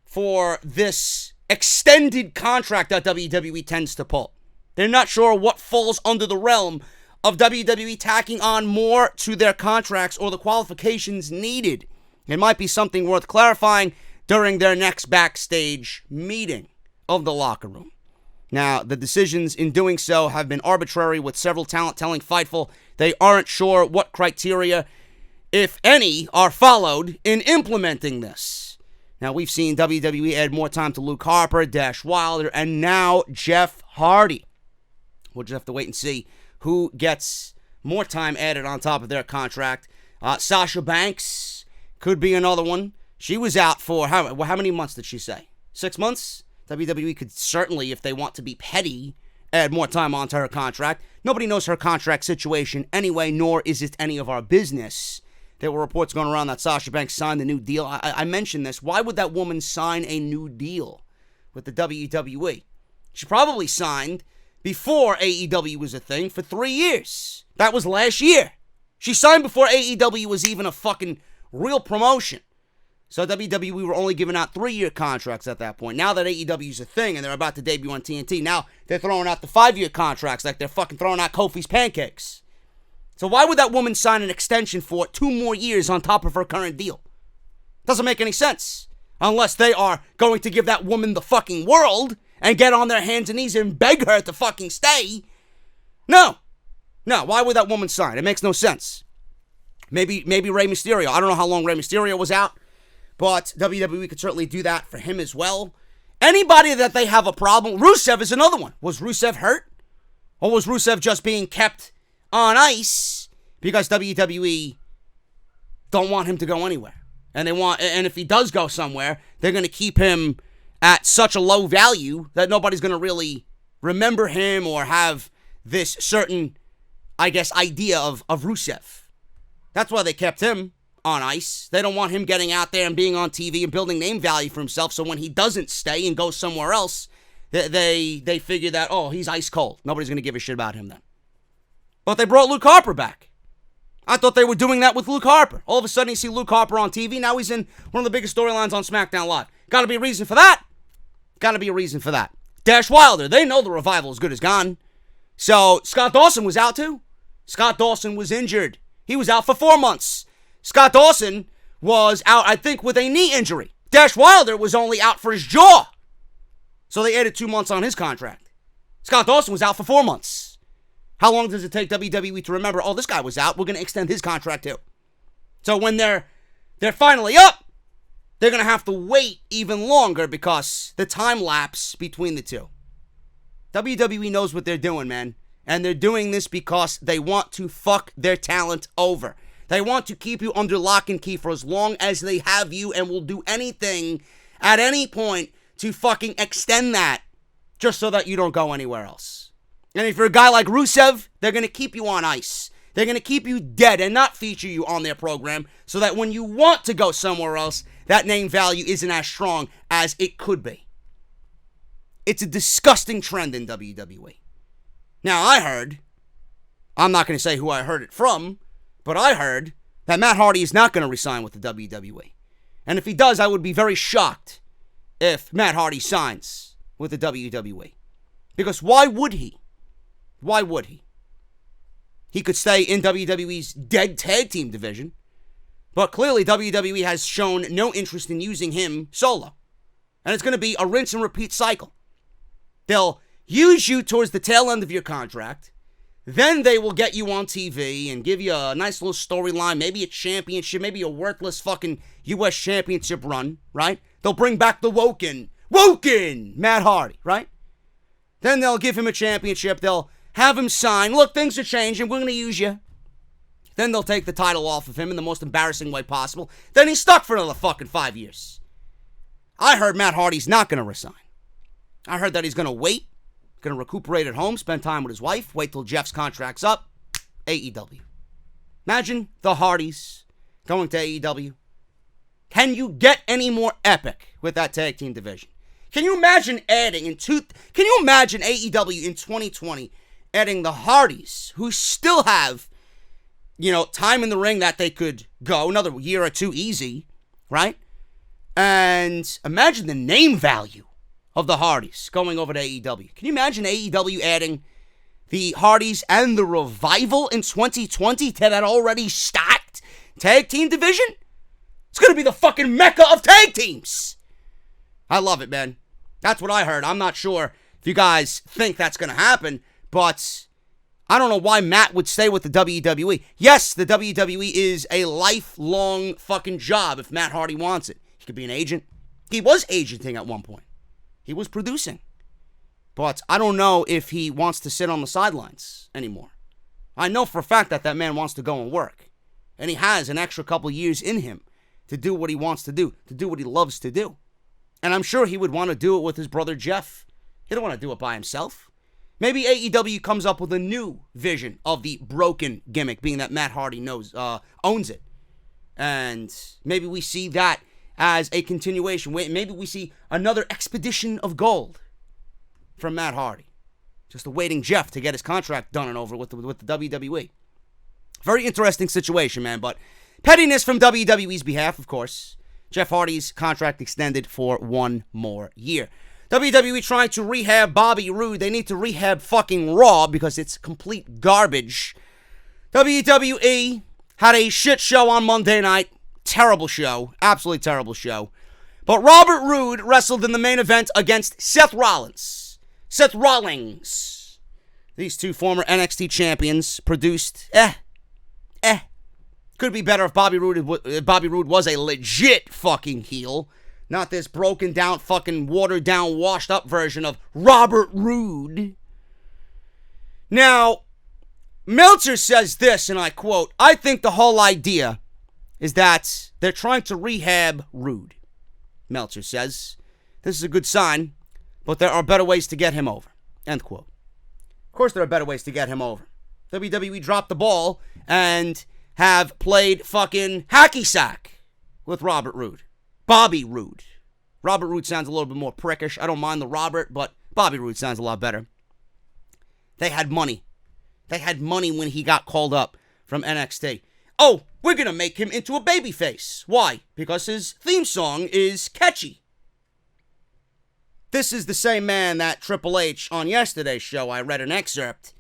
for this extended contract that WWE tends to pull. They're not sure what falls under the realm of WWE tacking on more to their contracts or the qualifications needed. It might be something worth clarifying during their next backstage meeting of the locker room. Now, the decisions in doing so have been arbitrary, with several talent telling Fightful they aren't sure what criteria, if any, are followed in implementing this. Now, we've seen WWE add more time to Luke Harper, Dash Wilder, and now Jeff Hardy. We'll just have to wait and see who gets more time added on top of their contract. Sasha Banks could be another one. She was out for, how many months did she say? 6 months? WWE could certainly, if they want to be petty, add more time onto her contract. Nobody knows her contract situation anyway, nor is it any of our business. There were reports going around that Sasha Banks signed the new deal. I mentioned this. Why would that woman sign a new deal with the WWE? She probably signed before AEW was a thing for 3 years. That was last year. She signed before AEW was even a fucking real promotion. So WWE were only giving out 3-year contracts at that point. Now that AEW is a thing and they're about to debut on TNT, now they're throwing out the 5-year contracts like they're fucking throwing out Kofi's pancakes. So why would that woman sign an extension for 2 more years on top of her current deal? Doesn't make any sense. Unless they are going to give that woman the fucking world and get on their hands and knees and beg her to fucking stay. No, why would that woman sign? It makes no sense. Maybe Rey Mysterio. I don't know how long Rey Mysterio was out, but WWE could certainly do that for him as well. Anybody that they have a problem, Rusev is another one. Was Rusev hurt? Or was Rusev just being kept on ice because WWE don't want him to go anywhere? And if he does go somewhere, they're going to keep him at such a low value that nobody's going to really remember him or have this certain, I guess, idea of Rusev. That's why they kept him on ice. They don't want him getting out there and being on TV and building name value for himself, so when he doesn't stay and goes somewhere else, they figure that, oh, he's ice cold. Nobody's going to give a shit about him then. But they brought Luke Harper back. I thought they were doing that with Luke Harper. All of a sudden, you see Luke Harper on TV. Now he's in one of the biggest storylines on Smackdown Live. Got to be a reason for that. Dash Wilder, they know the revival is good as gone. So Scott Dawson was out too. Scott Dawson was injured. He was out for 4 months. Scott Dawson was out, I think, with a knee injury. Dash Wilder was only out for his jaw. So they added 2 months on his contract. Scott Dawson was out for 4 months. How long does it take WWE to remember, oh, this guy was out, we're going to extend his contract too? So when they're finally up, they're going to have to wait even longer because the time lapse between the two. WWE knows what they're doing, man. And they're doing this because they want to fuck their talent over. They want to keep you under lock and key for as long as they have you and will do anything at any point to fucking extend that just so that you don't go anywhere else. And if you're a guy like Rusev, they're going to keep you on ice. They're going to keep you dead and not feature you on their program so that when you want to go somewhere else, that name value isn't as strong as it could be. It's a disgusting trend in WWE. Now, I heard, I'm not going to say who I heard it from, but I heard that Matt Hardy is not going to resign with the WWE. And if he does, I would be very shocked if Matt Hardy signs with the WWE. Because why would he? Why would he? He could stay in WWE's dead tag team division, but clearly WWE has shown no interest in using him solo. And it's going to be a rinse and repeat cycle. They'll use you towards the tail end of your contract, then they will get you on TV and give you a nice little storyline, maybe a championship, maybe a worthless fucking U.S. championship run, right? They'll bring back the Woken Matt Hardy, right? Then they'll give him a championship, they'll have him sign. Look, things are changing. We're going to use you. Then they'll take the title off of him in the most embarrassing way possible. Then he's stuck for another fucking 5 years. I heard Matt Hardy's not going to resign. I heard that he's going to wait, going to recuperate at home, spend time with his wife, wait till Jeff's contract's up. AEW. Imagine the Hardys going to AEW. Can you get any more epic with that tag team division? Can you imagine Can you imagine AEW in 2020 adding the Hardys, who still have, time in the ring that they could go another year or two easy, right? And imagine the name value of the Hardys going over to AEW. Can you imagine AEW adding the Hardys and the Revival in 2020 to that already stacked tag team division? It's going to be the fucking mecca of tag teams. I love it, man. That's what I heard. I'm not sure if you guys think that's going to happen, but I don't know why Matt would stay with the WWE. Yes, the WWE is a lifelong fucking job if Matt Hardy wants it. He could be an agent. He was agenting at one point. He was producing. But I don't know if he wants to sit on the sidelines anymore. I know for a fact that man wants to go and work. And he has an extra couple years in him to do what he wants to do what he loves to do. And I'm sure he would want to do it with his brother Jeff. He don't want to do it by himself. Maybe AEW comes up with a new vision of the broken gimmick, being that Matt Hardy owns it. And maybe we see that as a continuation. Maybe we see another expedition of gold from Matt Hardy. Just awaiting Jeff to get his contract done and over with the WWE. Very interesting situation, man. But pettiness from WWE's behalf, of course. Jeff Hardy's contract extended for 1 more year. WWE trying to rehab Bobby Roode. They need to rehab fucking Raw because it's complete garbage. WWE had a shit show on Monday night. Terrible show. Absolutely terrible show. But Robert Roode wrestled in the main event against Seth Rollins. These two former NXT champions produced, Could be better if Bobby Roode was a legit fucking heel. Not this broken down, fucking watered down, washed up version of Robert Roode. Now, Meltzer says this, and I quote, I think the whole idea is that they're trying to rehab Roode. Meltzer says, this is a good sign, but there are better ways to get him over. End quote. Of course there are better ways to get him over. WWE dropped the ball and have played fucking hacky sack with Robert Roode. Bobby Roode. Robert Roode sounds a little bit more prickish. I don't mind the Robert, but Bobby Roode sounds a lot better. They had money. They had money when he got called up from NXT. Oh, we're going to make him into a babyface. Why? Because his theme song is catchy. This is the same man that Triple H, on yesterday's show, I read an excerpt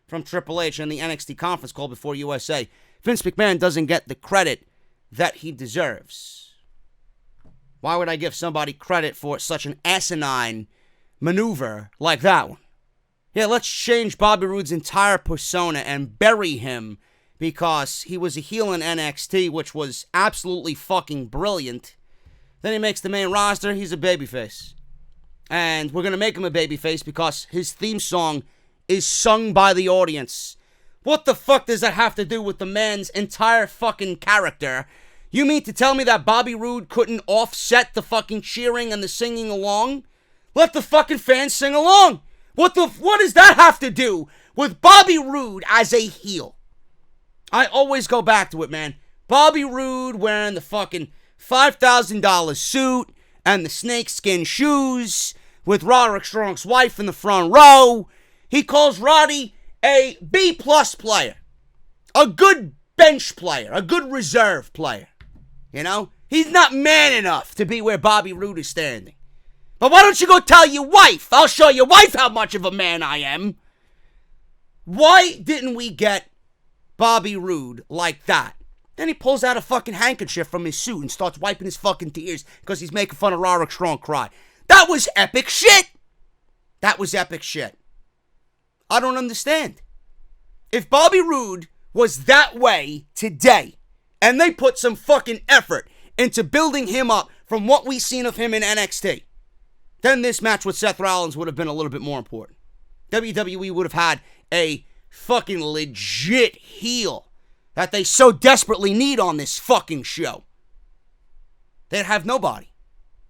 from Triple H in the NXT conference call before USA. Vince McMahon doesn't get the credit that he deserves. Why would I give somebody credit for such an asinine maneuver like that one? Yeah, let's change Bobby Roode's entire persona and bury him because he was a heel in NXT, which was absolutely fucking brilliant. Then he makes the main roster, he's a babyface. And we're going to make him a babyface because his theme song is sung by the audience. What the fuck does that have to do with the man's entire fucking character? You mean to tell me that Bobby Roode couldn't offset the fucking cheering and the singing along? Let the fucking fans sing along. What does that have to do with Bobby Roode as a heel? I always go back to it, man. Bobby Roode wearing the fucking $5,000 suit and the snakeskin shoes with Roderick Strong's wife in the front row. He calls Roddy a B-plus player. A good bench player. A good reserve player. You know? He's not man enough to be where Bobby Roode is standing. But why don't you go tell your wife? I'll show your wife how much of a man I am. Why didn't we get Bobby Roode like that? Then he pulls out a fucking handkerchief from his suit and starts wiping his fucking tears because he's making fun of Roderick Strong cry. That was epic shit. That was epic shit. I don't understand. If Bobby Roode was that way today, and they put some fucking effort into building him up from what we've seen of him in NXT, then this match with Seth Rollins would have been a little bit more important. WWE would have had a fucking legit heel that they so desperately need on this fucking show. They'd have nobody.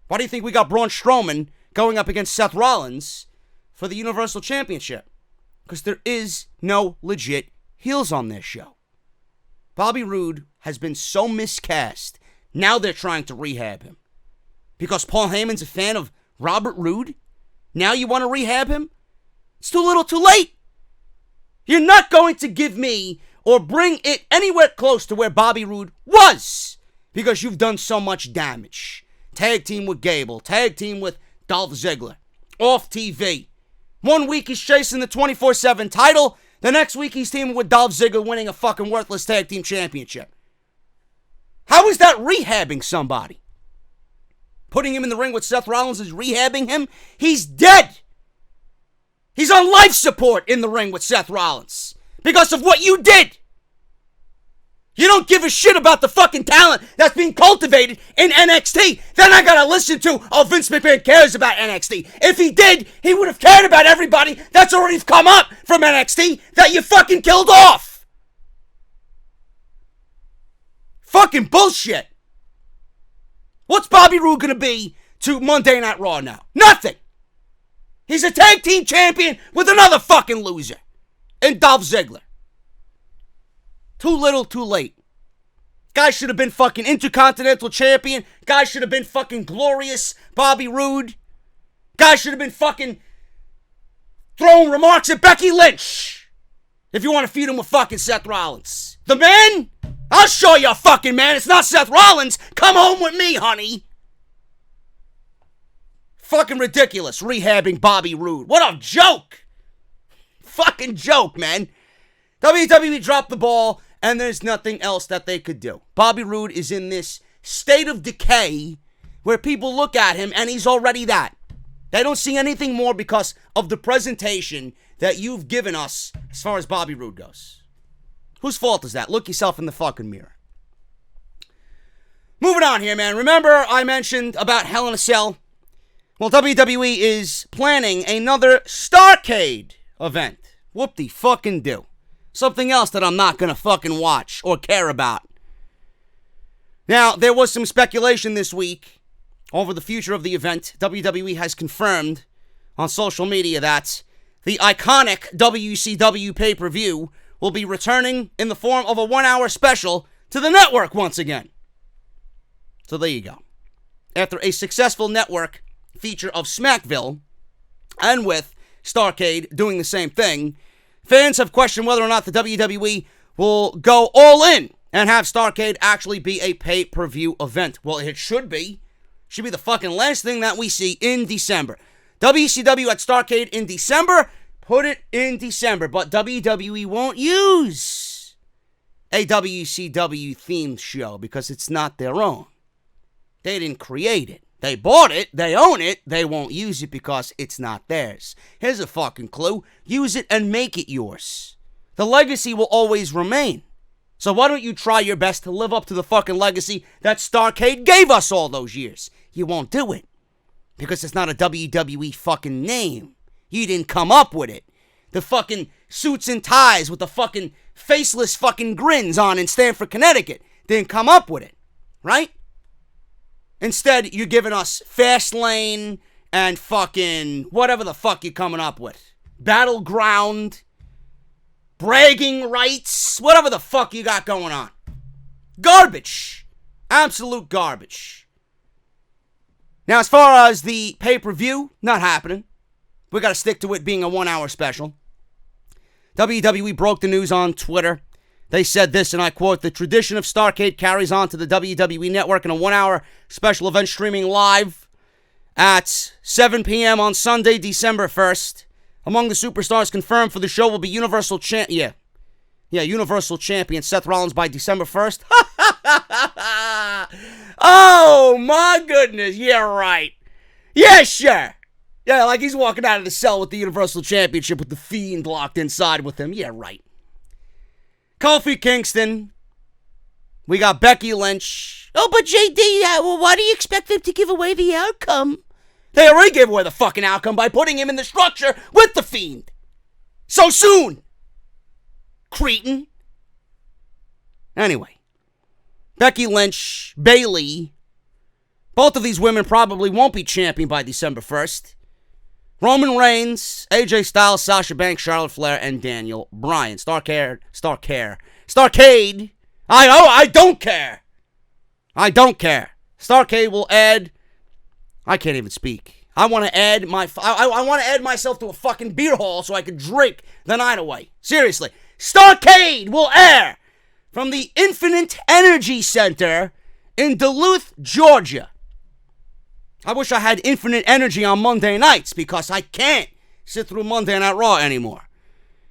Why do you think we got Braun Strowman going up against Seth Rollins for the Universal Championship? Because there is no legit heels on this show. Bobby Roode has been so miscast. Now they're trying to rehab him. Because Paul Heyman's a fan of Robert Roode? Now you want to rehab him? It's too little too late. You're not going to give me or bring it anywhere close to where Bobby Roode was. Because you've done so much damage. Tag team with Gable. Tag team with Dolph Ziggler. Off TV. 1 week he's chasing the 24/7 title. The next week he's teaming with Dolph Ziggler winning a fucking worthless tag team championship. How is that rehabbing somebody? Putting him in the ring with Seth Rollins is rehabbing him? He's dead. He's on life support in the ring with Seth Rollins. Because of what you did. You don't give a shit about the fucking talent that's being cultivated in NXT. Then I gotta listen to, oh, Vince McMahon cares about NXT. If he did, he would have cared about everybody that's already come up from NXT that you fucking killed off. Fucking bullshit. What's Bobby Roode gonna be to Monday Night Raw now? Nothing. He's a tag team champion with another fucking loser. And Dolph Ziggler. Too little, too late. Guy should have been fucking Intercontinental Champion. Guy should have been fucking glorious Bobby Roode. Guy should have been fucking throwing remarks at Becky Lynch. If you want to feud him with fucking Seth Rollins. The man? I'll show you a fucking man. It's not Seth Rollins. Come home with me, honey. Fucking ridiculous. Rehabbing Bobby Roode. What a joke. Fucking joke, man. WWE dropped the ball, and there's nothing else that they could do. Bobby Roode is in this state of decay where people look at him, and he's already that. They don't see anything more because of the presentation that you've given us as far as Bobby Roode goes. Whose fault is that? Look yourself in the fucking mirror. Moving on here, man. Remember I mentioned about Hell in a Cell? Well, WWE is planning another Starrcade event. Whoop-de-fucking-do. Something else that I'm not going to fucking watch or care about. Now, there was some speculation this week over the future of the event. WWE has confirmed on social media that the iconic WCW pay-per-view will be returning in the form of a 1-hour special to the network once again. So there you go. After a successful network feature of Smackville, and with Starrcade doing the same thing, fans have questioned whether or not the WWE will go all in and have Starrcade actually be a pay-per-view event. Well, it should be. Should be the fucking last thing that we see in December. WCW at Starrcade in December. Put it in December. But WWE won't use a WCW themed show because it's not their own. They didn't create it. They bought it, they own it, they won't use it because it's not theirs. Here's a fucking clue. Use it and make it yours. The legacy will always remain. So why don't you try your best to live up to the fucking legacy that Starrcade gave us all those years? You won't do it. Because it's not a WWE fucking name. You didn't come up with it. The fucking suits and ties with the fucking faceless fucking grins on in Stamford, Connecticut didn't come up with it. Right? Instead, you're giving us Fastlane and fucking whatever the fuck you're coming up with. Battleground. bragging rights, whatever the fuck you got going on. Garbage. Absolute garbage. Now, as far as the pay-per-view, not happening. We got to stick to it being a 1-hour special. WWE broke the news on Twitter. They said this, and I quote, "The tradition of Starrcade carries on to the WWE Network in a 1-hour special event streaming live at 7 p.m. on Sunday, December 1st. Among the superstars confirmed for the show will be Universal Champion. Universal Champion Seth Rollins by December 1st. Oh, my goodness. Yeah, right. Yeah, sure. Yeah, like he's walking out of the cell with the Universal Championship with the Fiend locked inside with him. Yeah, right. Kofi Kingston. We got Becky Lynch. Oh, but JD, why do you expect them to give away the outcome? They already gave away the fucking outcome by putting him in the structure with the Fiend. So soon. Cretin. Anyway. Becky Lynch, Bayley. Both of these women probably won't be champion by December 1st. Roman Reigns, AJ Styles, Sasha Banks, Charlotte Flair, and Daniel Bryan. Starrcade. I don't care. I don't care. Starrcade will add. I can't even speak. I want to add I want to add myself to a fucking beer hall so I can drink the night away. Seriously. Starrcade will air from the Infinite Energy Center in Duluth, Georgia. I wish I had infinite energy on Monday nights because I can't sit through Monday Night Raw anymore.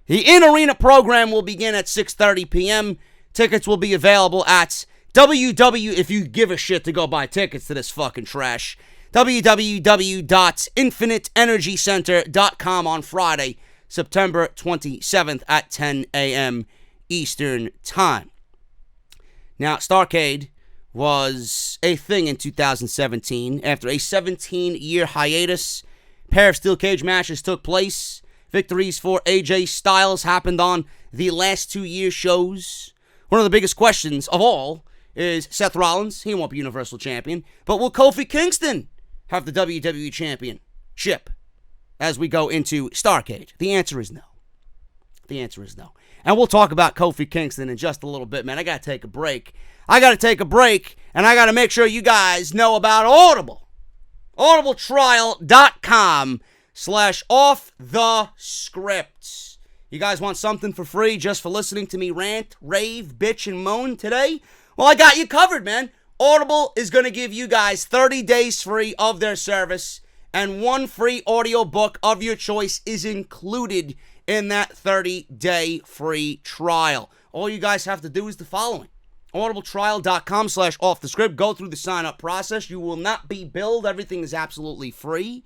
The in-arena program will begin at 6:30 p.m. Tickets will be available at if you give a shit to go buy tickets to this fucking trash, www.infiniteenergycenter.com on Friday, September 27th at 10 a.m. Eastern Time. Now, Starrcade was a thing in 2017. After a 17-year hiatus, a pair of steel cage matches took place. Victories for AJ Styles happened on the last 2 year shows. One of the biggest questions of all is Seth Rollins. He won't be Universal Champion. But will Kofi Kingston have the WWE Championship as we go into Starrcade? The answer is no. The answer is no. And we'll talk about Kofi Kingston in just a little bit, man. I got to take a break. And I got to make sure you guys know about Audible. audibletrial.com/offthescript. You guys want something for free just for listening to me rant, rave, bitch, and moan today? Well, I got you covered, man. Audible is going to give you guys 30 days free of their service, and one free audiobook of your choice is included in that 30-day free trial. All you guys have to do is the following. audibletrial.com/offthescript. Go through the sign-up process. You will not be billed. Everything is absolutely free.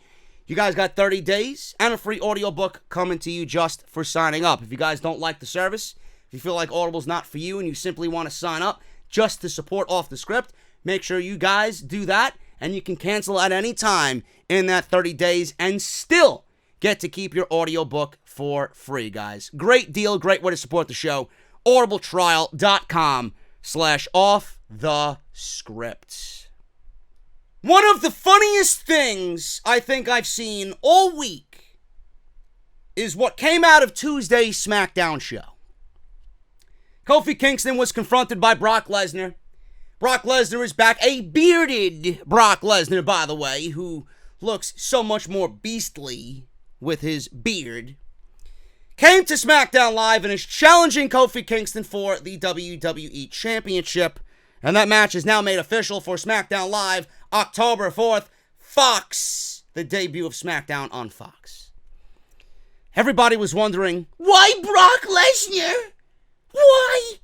You guys got 30 days and a free audiobook coming to you just for signing up. If you guys don't like the service, if you feel like Audible's not for you and you simply want to sign up just to support Off the Script, make sure you guys do that, and you can cancel at any time in that 30 days and still get to keep your audiobook for free, guys. Great deal, great way to support the show. audibletrial.com/offthescript. One of the funniest things I think I've seen all week is what came out of Tuesday's Smackdown show. Kofi Kingston was confronted by Brock Lesnar. Brock Lesnar is back. A bearded Brock Lesnar, by the way, who looks so much more beastly with his beard, came to SmackDown Live and is challenging Kofi Kingston for the WWE Championship. And that match is now made official for SmackDown Live, October 4th, Fox, the debut of SmackDown on Fox. Everybody was wondering, why Brock Lesnar? Why?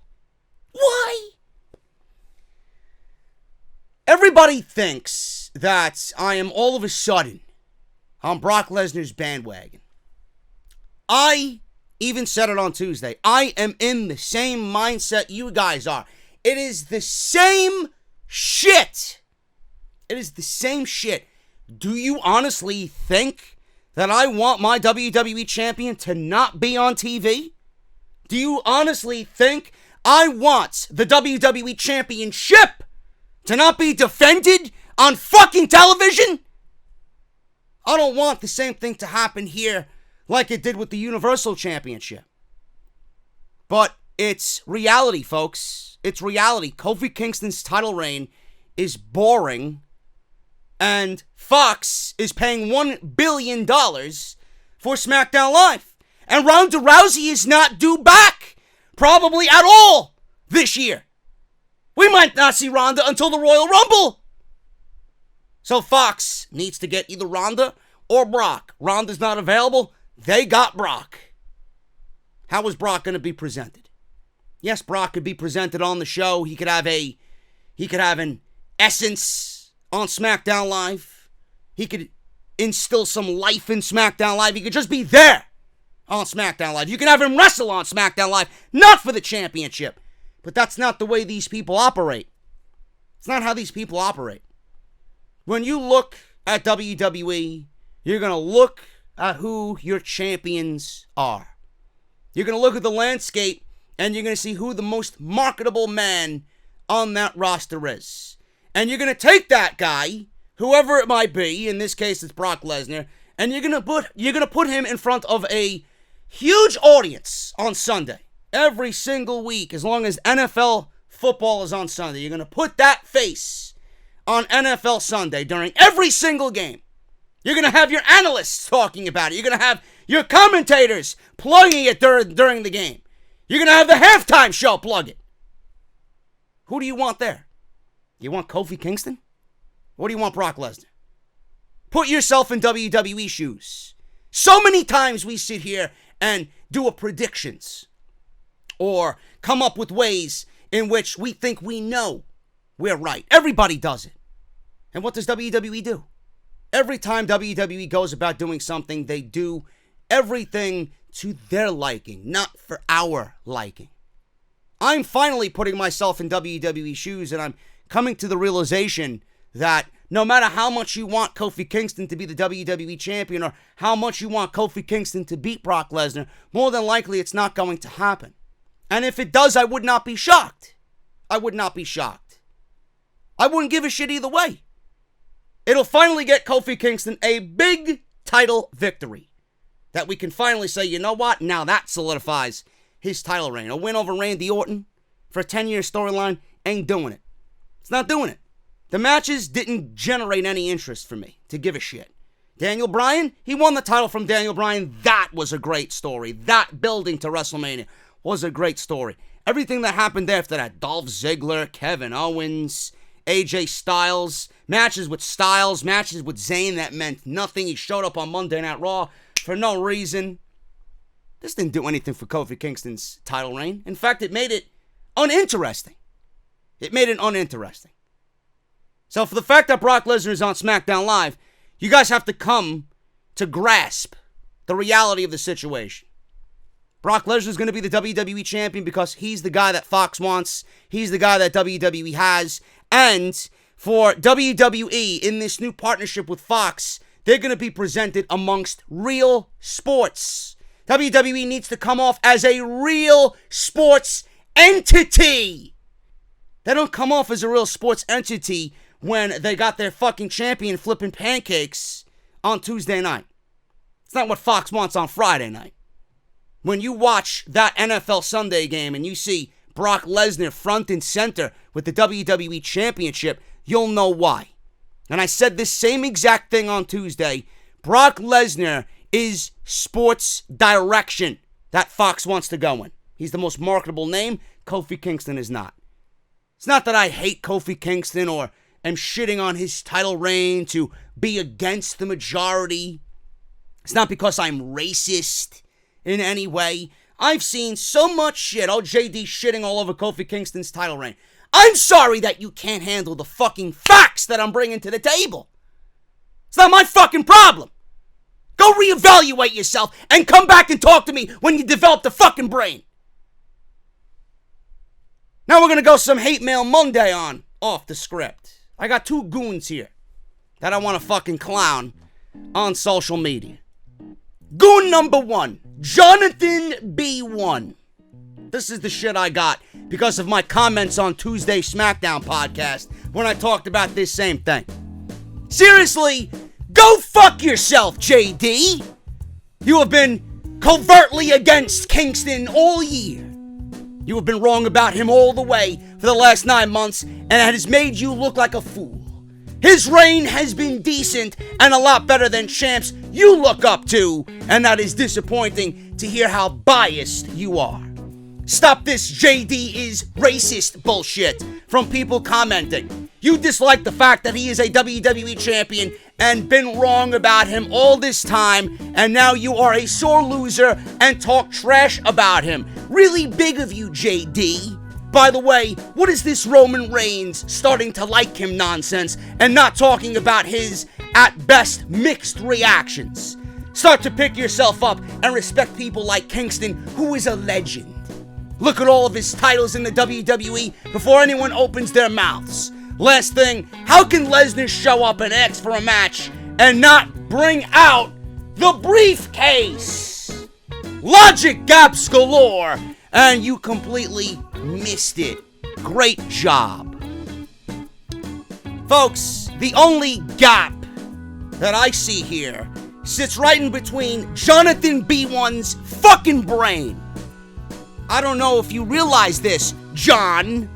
Everybody thinks that I am all of a sudden on Brock Lesnar's bandwagon. I even said it on Tuesday. I am in the same mindset you guys are. It is the same shit. It is the same shit. Do you honestly think that I want my WWE champion to not be on TV? Do you honestly think I want the WWE championship to not be defended on fucking television? I don't want the same thing to happen here like it did with the Universal Championship. But it's reality, folks. It's reality. Kofi Kingston's title reign is boring, and Fox is paying $1 billion for SmackDown Live. And Ronda Rousey is not due back, probably at all, this year. We might not see Ronda until the Royal Rumble. So Fox needs to get either Ronda or Brock. Ronda's not available. They got Brock. How is Brock going to be presented? Yes, Brock could be presented on the show. He could have an essence on SmackDown Live. He could instill some life in SmackDown Live. He could just be there on SmackDown Live. You can have him wrestle on SmackDown Live, not for the championship. But that's not the way these people operate. It's not how these people operate. When you look at WWE, you're going to look at who your champions are. You're going to look at the landscape, and you're going to see who the most marketable man on that roster is. And you're going to take that guy, whoever it might be, in this case it's Brock Lesnar, and you're going to put him in front of a huge audience on Sunday. Every single week, as long as NFL football is on Sunday, you're going to put that face on NFL Sunday during every single game. You're going to have your analysts talking about it. You're going to have your commentators plugging it during the game. You're going to have the halftime show plug it. Who do you want there? You want Kofi Kingston? Or do you want Brock Lesnar? Put yourself in WWE shoes. So many times we sit here and do a predictions or come up with ways in which we think we know we're right. Everybody does it. And what does WWE do? Every time WWE goes about doing something, they do everything to their liking, not for our liking. I'm finally putting myself in WWE shoes, and I'm coming to the realization that no matter how much you want Kofi Kingston to be the WWE Champion or how much you want Kofi Kingston to beat Brock Lesnar, more than likely it's not going to happen. And if it does, I would not be shocked. I would not be shocked. I wouldn't give a shit either way. It'll finally get Kofi Kingston a big title victory that we can finally say, you know what? Now that solidifies his title reign. A win over Randy Orton for a 10-year storyline ain't doing it. It's not doing it. The matches didn't generate any interest for me to give a shit. Daniel Bryan, he won the title from Daniel Bryan. That was a great story. That building to WrestleMania was a great story. Everything that happened after that, Dolph Ziggler, Kevin Owens, AJ Styles, matches with Styles, matches with Zayn that meant nothing. He showed up on Monday Night Raw for no reason. This didn't do anything for Kofi Kingston's title reign. In fact, it made it uninteresting. It made it uninteresting. So for the fact that Brock Lesnar is on SmackDown Live, you guys have to come to grasp the reality of the situation. Brock Lesnar is going to be the WWE Champion because he's the guy that Fox wants. He's the guy that WWE has. And for WWE in this new partnership with Fox, they're going to be presented amongst real sports. WWE needs to come off as a real sports entity. They don't come off as a real sports entity when they got their fucking champion flipping pancakes on Tuesday night. It's not what Fox wants on Friday night. When you watch that NFL Sunday game and you see Brock Lesnar front and center with the WWE Championship, you'll know why. And I said this same exact thing on Tuesday. Brock Lesnar is sports direction that Fox wants to go in. He's the most marketable name. Kofi Kingston is not. It's not that I hate Kofi Kingston or am shitting on his title reign to be against the majority. It's not because I'm racist in any way. I've seen so much shit. Oh, JD shitting all over Kofi Kingston's title reign. I'm sorry that you can't handle the fucking facts that I'm bringing to the table. It's not my fucking problem. Go reevaluate yourself and come back and talk to me when you develop the fucking brain. Now we're going to go some Hate Mail Monday on off the script. I got two goons here that I want to fucking clown on social media. Goon number one, Jonathan B1. This is the shit I got because of my comments on Tuesday Smackdown podcast when I talked about this same thing. Seriously, go fuck yourself, JD. You have been covertly against Kingston all year. You have been wrong about him all the way for the last 9 months, and it has made you look like a fool. His reign has been decent and a lot better than champs you look up to, and that is disappointing to hear how biased you are. Stop this JD is racist bullshit from people commenting. You dislike the fact that he is a WWE champion and been wrong about him all this time, and now you are a sore loser and talk trash about him. Really big of you, JD. By the way, what is this Roman Reigns starting to like him nonsense and not talking about his, at best, mixed reactions? Start to pick yourself up and respect people like Kingston, who is a legend. Look at all of his titles in the WWE before anyone opens their mouths. Last thing, how can Lesnar show up and ask for a match and not bring out the briefcase? Logic gaps galore, and you completely missed it. Great job. Folks, the only gap that I see here sits right in between Jonathan B1's fucking brain. I don't know if you realize this, John,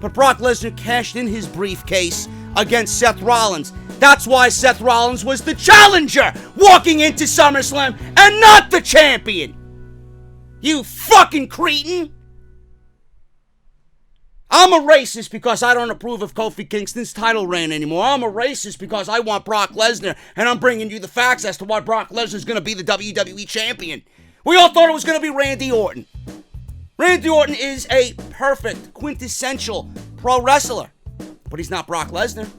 but Brock Lesnar cashed in his briefcase against Seth Rollins. That's why Seth Rollins was the challenger walking into SummerSlam and not the champion. You fucking cretin. I'm a racist because I don't approve of Kofi Kingston's title reign anymore. I'm a racist because I want Brock Lesnar, and I'm bringing you the facts as to why Brock Lesnar is going to be the WWE Champion. We all thought it was going to be Randy Orton. Randy Orton is a perfect, quintessential pro wrestler, but he's not Brock Lesnar.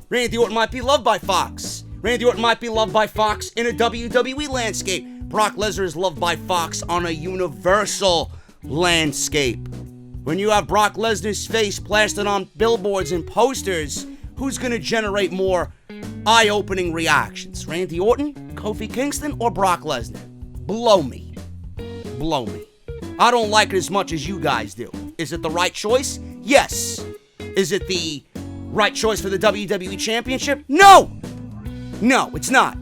Randy Orton might be loved by Fox. Randy Orton might be loved by Fox in a WWE landscape. Brock Lesnar is loved by Fox on a universal landscape. When you have Brock Lesnar's face plastered on billboards and posters, who's going to generate more eye-opening reactions? Randy Orton, Kofi Kingston, or Brock Lesnar? Blow me. Blow me. I don't like it as much as you guys do. Is it the right choice? Yes. Is it the right choice for the WWE Championship? No! No, it's not.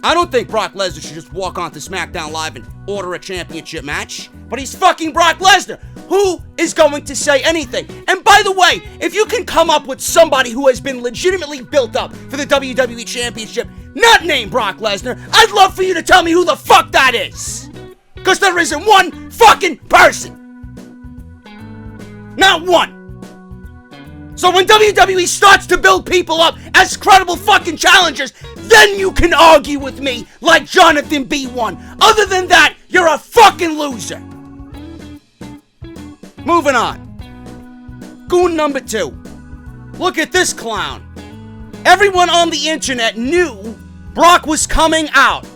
I don't think Brock Lesnar should just walk onto Smackdown Live and order a championship match. But he's fucking Brock Lesnar. Who is going to say anything? And by the way, if you can come up with somebody who has been legitimately built up for the WWE Championship, not named Brock Lesnar, I'd love for you to tell me who the fuck that is. Because there isn't one fucking person. Not one. So when WWE starts to build people up as credible fucking challengers, then you can argue with me like Jonathan B1. Other than that, you're a fucking loser. Moving on. Goon number 2. Look at this clown. Everyone on the internet knew Brock was coming out.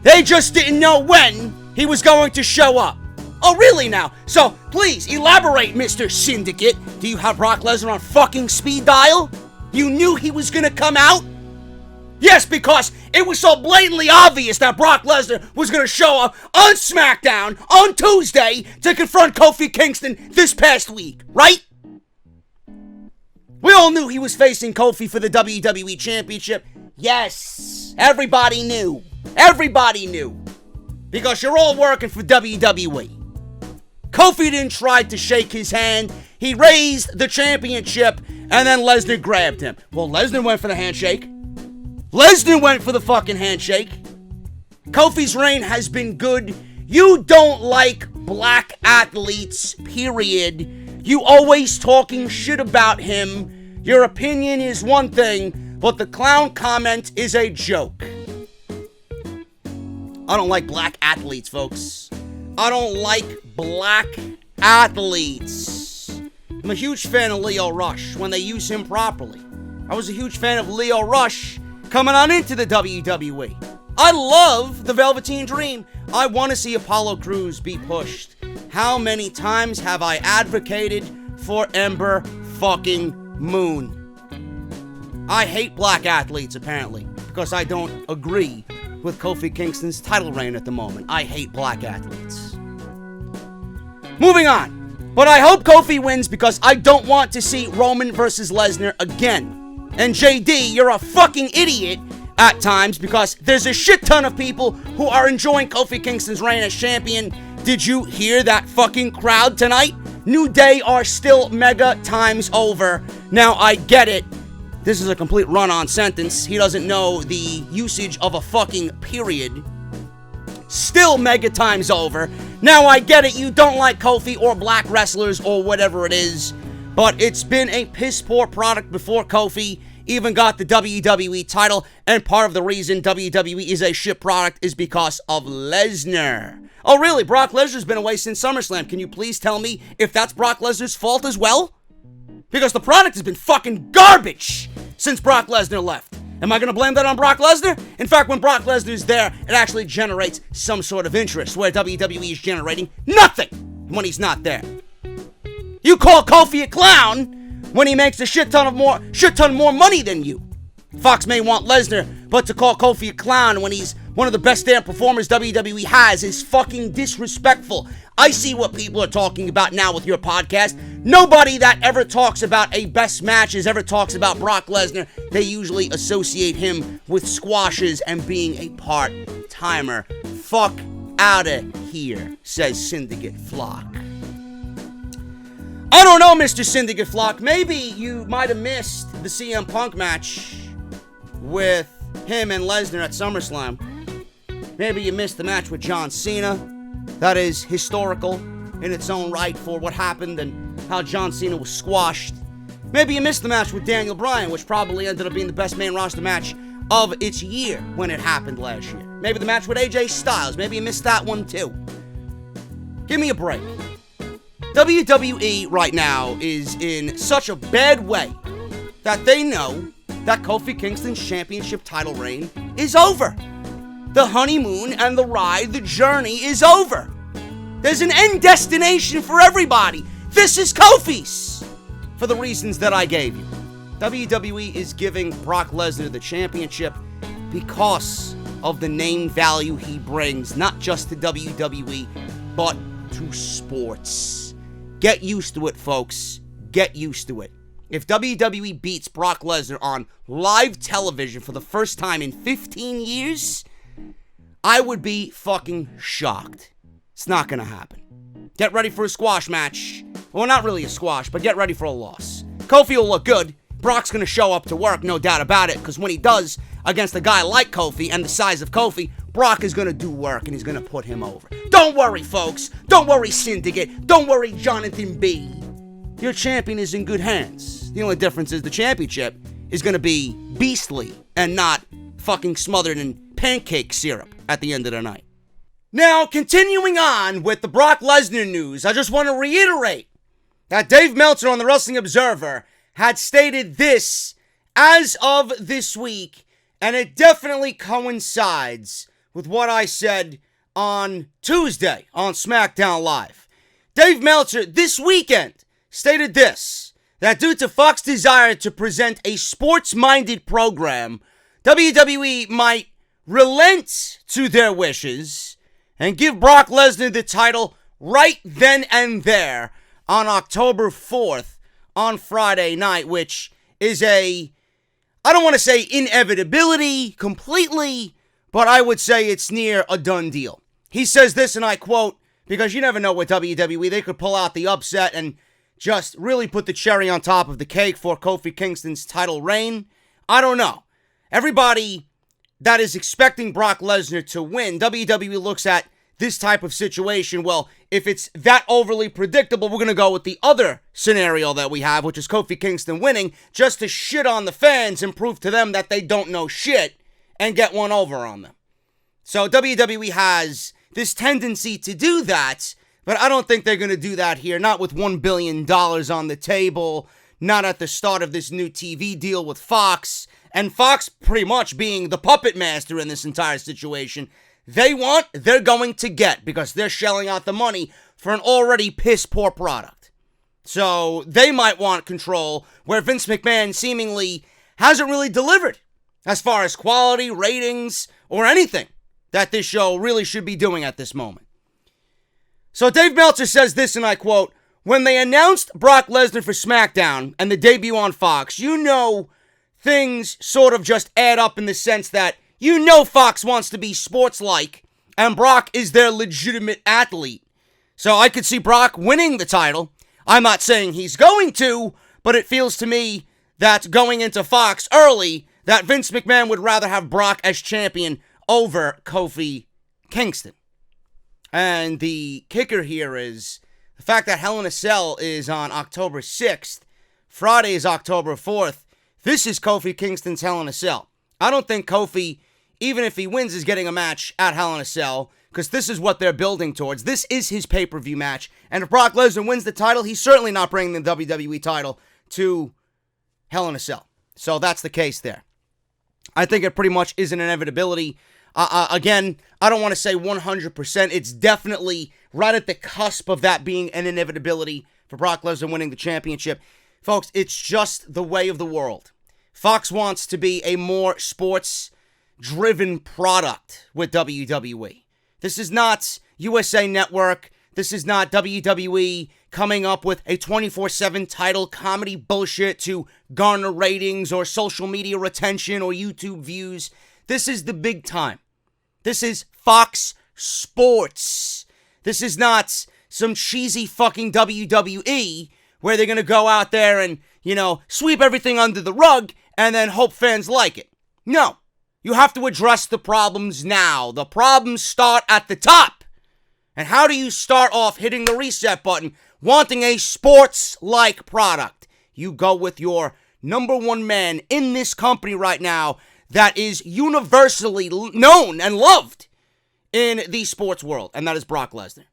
They just didn't know when he was going to show up. Oh, really now? So, please, elaborate, Mr. Syndicate. Do you have Brock Lesnar on fucking speed dial? You knew he was gonna come out? Yes, because it was so blatantly obvious that Brock Lesnar was gonna show up on SmackDown on Tuesday to confront Kofi Kingston this past week, right? We all knew he was facing Kofi for the WWE Championship. Yes, everybody knew. Everybody knew. Because you're all working for WWE. Kofi didn't try to shake his hand. He raised the championship, and then Lesnar grabbed him. Well, Lesnar went for the handshake. Lesnar went for the fucking handshake. Kofi's reign has been good. You don't like black athletes, period. You always talking shit about him. Your opinion is one thing, but the clown comment is a joke. I don't like black athletes, folks. I don't like black athletes. I'm a huge fan of Lio Rush when they use him properly. I was a huge fan of Lio Rush coming on into the WWE. I love the Velveteen Dream. I want to see Apollo Crews be pushed. How many times have I advocated for Ember fucking Moon? I hate black athletes, apparently, because I don't agree with Kofi Kingston's title reign at the moment. I hate black athletes. Moving on. But I hope Kofi wins because I don't want to see Roman versus Lesnar again. And JD, you're a fucking idiot at times because there's a shit ton of people who are enjoying Kofi Kingston's reign as champion Did you hear that fucking crowd tonight? New Day are still mega times over. Now, I get it. This is a complete run-on sentence. He doesn't know the usage of a fucking period. Still mega times over. Now, I get it. You don't like Kofi or black wrestlers or whatever it is. But it's been a piss-poor product before Kofi even got the WWE title. And part of the reason WWE is a shit product is because of Lesnar. Oh, really? Brock Lesnar's been away since SummerSlam. Can you please tell me if that's Brock Lesnar's fault as well? Because the product has been fucking garbage since Brock Lesnar left. Am I going to blame that on Brock Lesnar? In fact, when Brock Lesnar's there, it actually generates some sort of interest, where WWE is generating nothing when he's not there. You call Kofi a clown when he makes a shit ton more money than you. Fox may want Lesnar, but to call Kofi a clown when he's one of the best damn performers WWE has is fucking disrespectful. I see what people are talking about now with your podcast. Nobody that ever talks about a best matches ever talks about Brock Lesnar. They usually associate him with squashes and being a part-timer. Fuck outta here, says Syndicate Flock. I don't know, Mr. Syndicate Flock. Maybe you might have missed the CM Punk match with him and Lesnar at SummerSlam. Maybe you missed the match with John Cena. That is historical in its own right for what happened and how John Cena was squashed. Maybe you missed the match with Daniel Bryan, which probably ended up being the best main roster match of its year when it happened last year. Maybe the match with AJ Styles. Maybe you missed that one too. Give me a break. WWE right now is in such a bad way that they know that Kofi Kingston's championship title reign is over. The honeymoon and the ride, the journey is over. There's an end destination for everybody. This is Kofi's. For the reasons that I gave you. WWE is giving Brock Lesnar the championship because of the name value he brings, not just to WWE, but to sports. Get used to it, folks. Get used to it. If WWE beats Brock Lesnar on live television for the first time in 15 years, I would be fucking shocked. It's not gonna happen. Get ready for a squash match. Well, not really a squash, but get ready for a loss. Kofi will look good. Brock's gonna show up to work, no doubt about it, because when he does against a guy like Kofi and the size of Kofi, Brock is gonna do work and he's gonna put him over. Don't worry, folks. Don't worry, Syndicate. Don't worry, Jonathan B. Your champion is in good hands. The only difference is the championship is gonna be beastly and not fucking smothered in pancake syrup at the end of the night. Now, continuing on with the Brock Lesnar news, I just want to reiterate that Dave Meltzer on the Wrestling Observer had stated this as of this week, and it definitely coincides with what I said on Tuesday on Smackdown Live. Dave Meltzer this weekend stated this, that due to Fox's desire to present a sports-minded program, WWE might relent to their wishes and give Brock Lesnar the title right then and there on October 4th on Friday night, which is I don't want to say inevitability completely, but I would say it's near a done deal. He says this, and I quote, because you never know with WWE, they could pull out the upset and just really put the cherry on top of the cake for Kofi Kingston's title reign. I don't know. Everybody that is expecting Brock Lesnar to win, WWE looks at this type of situation, well, if it's that overly predictable, we're going to go with the other scenario that we have, which is Kofi Kingston winning, just to shit on the fans and prove to them that they don't know shit and get one over on them. So WWE has this tendency to do that, but I don't think they're going to do that here, not with $1 billion on the table, not at the start of this new TV deal with Fox, and Fox pretty much being the puppet master in this entire situation. They want, they're going to get, because they're shelling out the money for an already piss-poor product. So they might want control, where Vince McMahon seemingly hasn't really delivered as far as quality, ratings, or anything that this show really should be doing at this moment. So Dave Meltzer says this, and I quote, "When they announced Brock Lesnar for Smackdown and the debut on Fox, you know things sort of just add up in the sense that you know Fox wants to be sports-like, and Brock is their legitimate athlete. So I could see Brock winning the title. I'm not saying he's going to, but it feels to me that going into Fox early, that Vince McMahon would rather have Brock as champion over Kofi Kingston. And the kicker here is the fact that Hell in a Cell is on October 6th. Friday is October 4th. This is Kofi Kingston's Hell in a Cell. I don't think Kofi, even if he wins, is getting a match at Hell in a Cell, because this is what they're building towards. This is his pay-per-view match. And if Brock Lesnar wins the title, he's certainly not bringing the WWE title to Hell in a Cell. So that's the case there. I think it pretty much is an inevitability. Again, I don't want to say 100%. It's definitely right at the cusp of that being an inevitability for Brock Lesnar winning the championship. Folks, it's just the way of the world. Fox wants to be a more sports-driven product with WWE. This is not USA Network. This is not WWE coming up with a 24/7 title comedy bullshit to garner ratings or social media retention or YouTube views. This is the big time. This is Fox Sports. This is not some cheesy fucking WWE where they're going to go out there and, sweep everything under the rug and then hope fans like it. No. You have to address the problems now. The problems start at the top. And how do you start off hitting the reset button, wanting a sports-like product? You go with your number one man in this company right now that is universally known and loved in the sports world, and that is Brock Lesnar.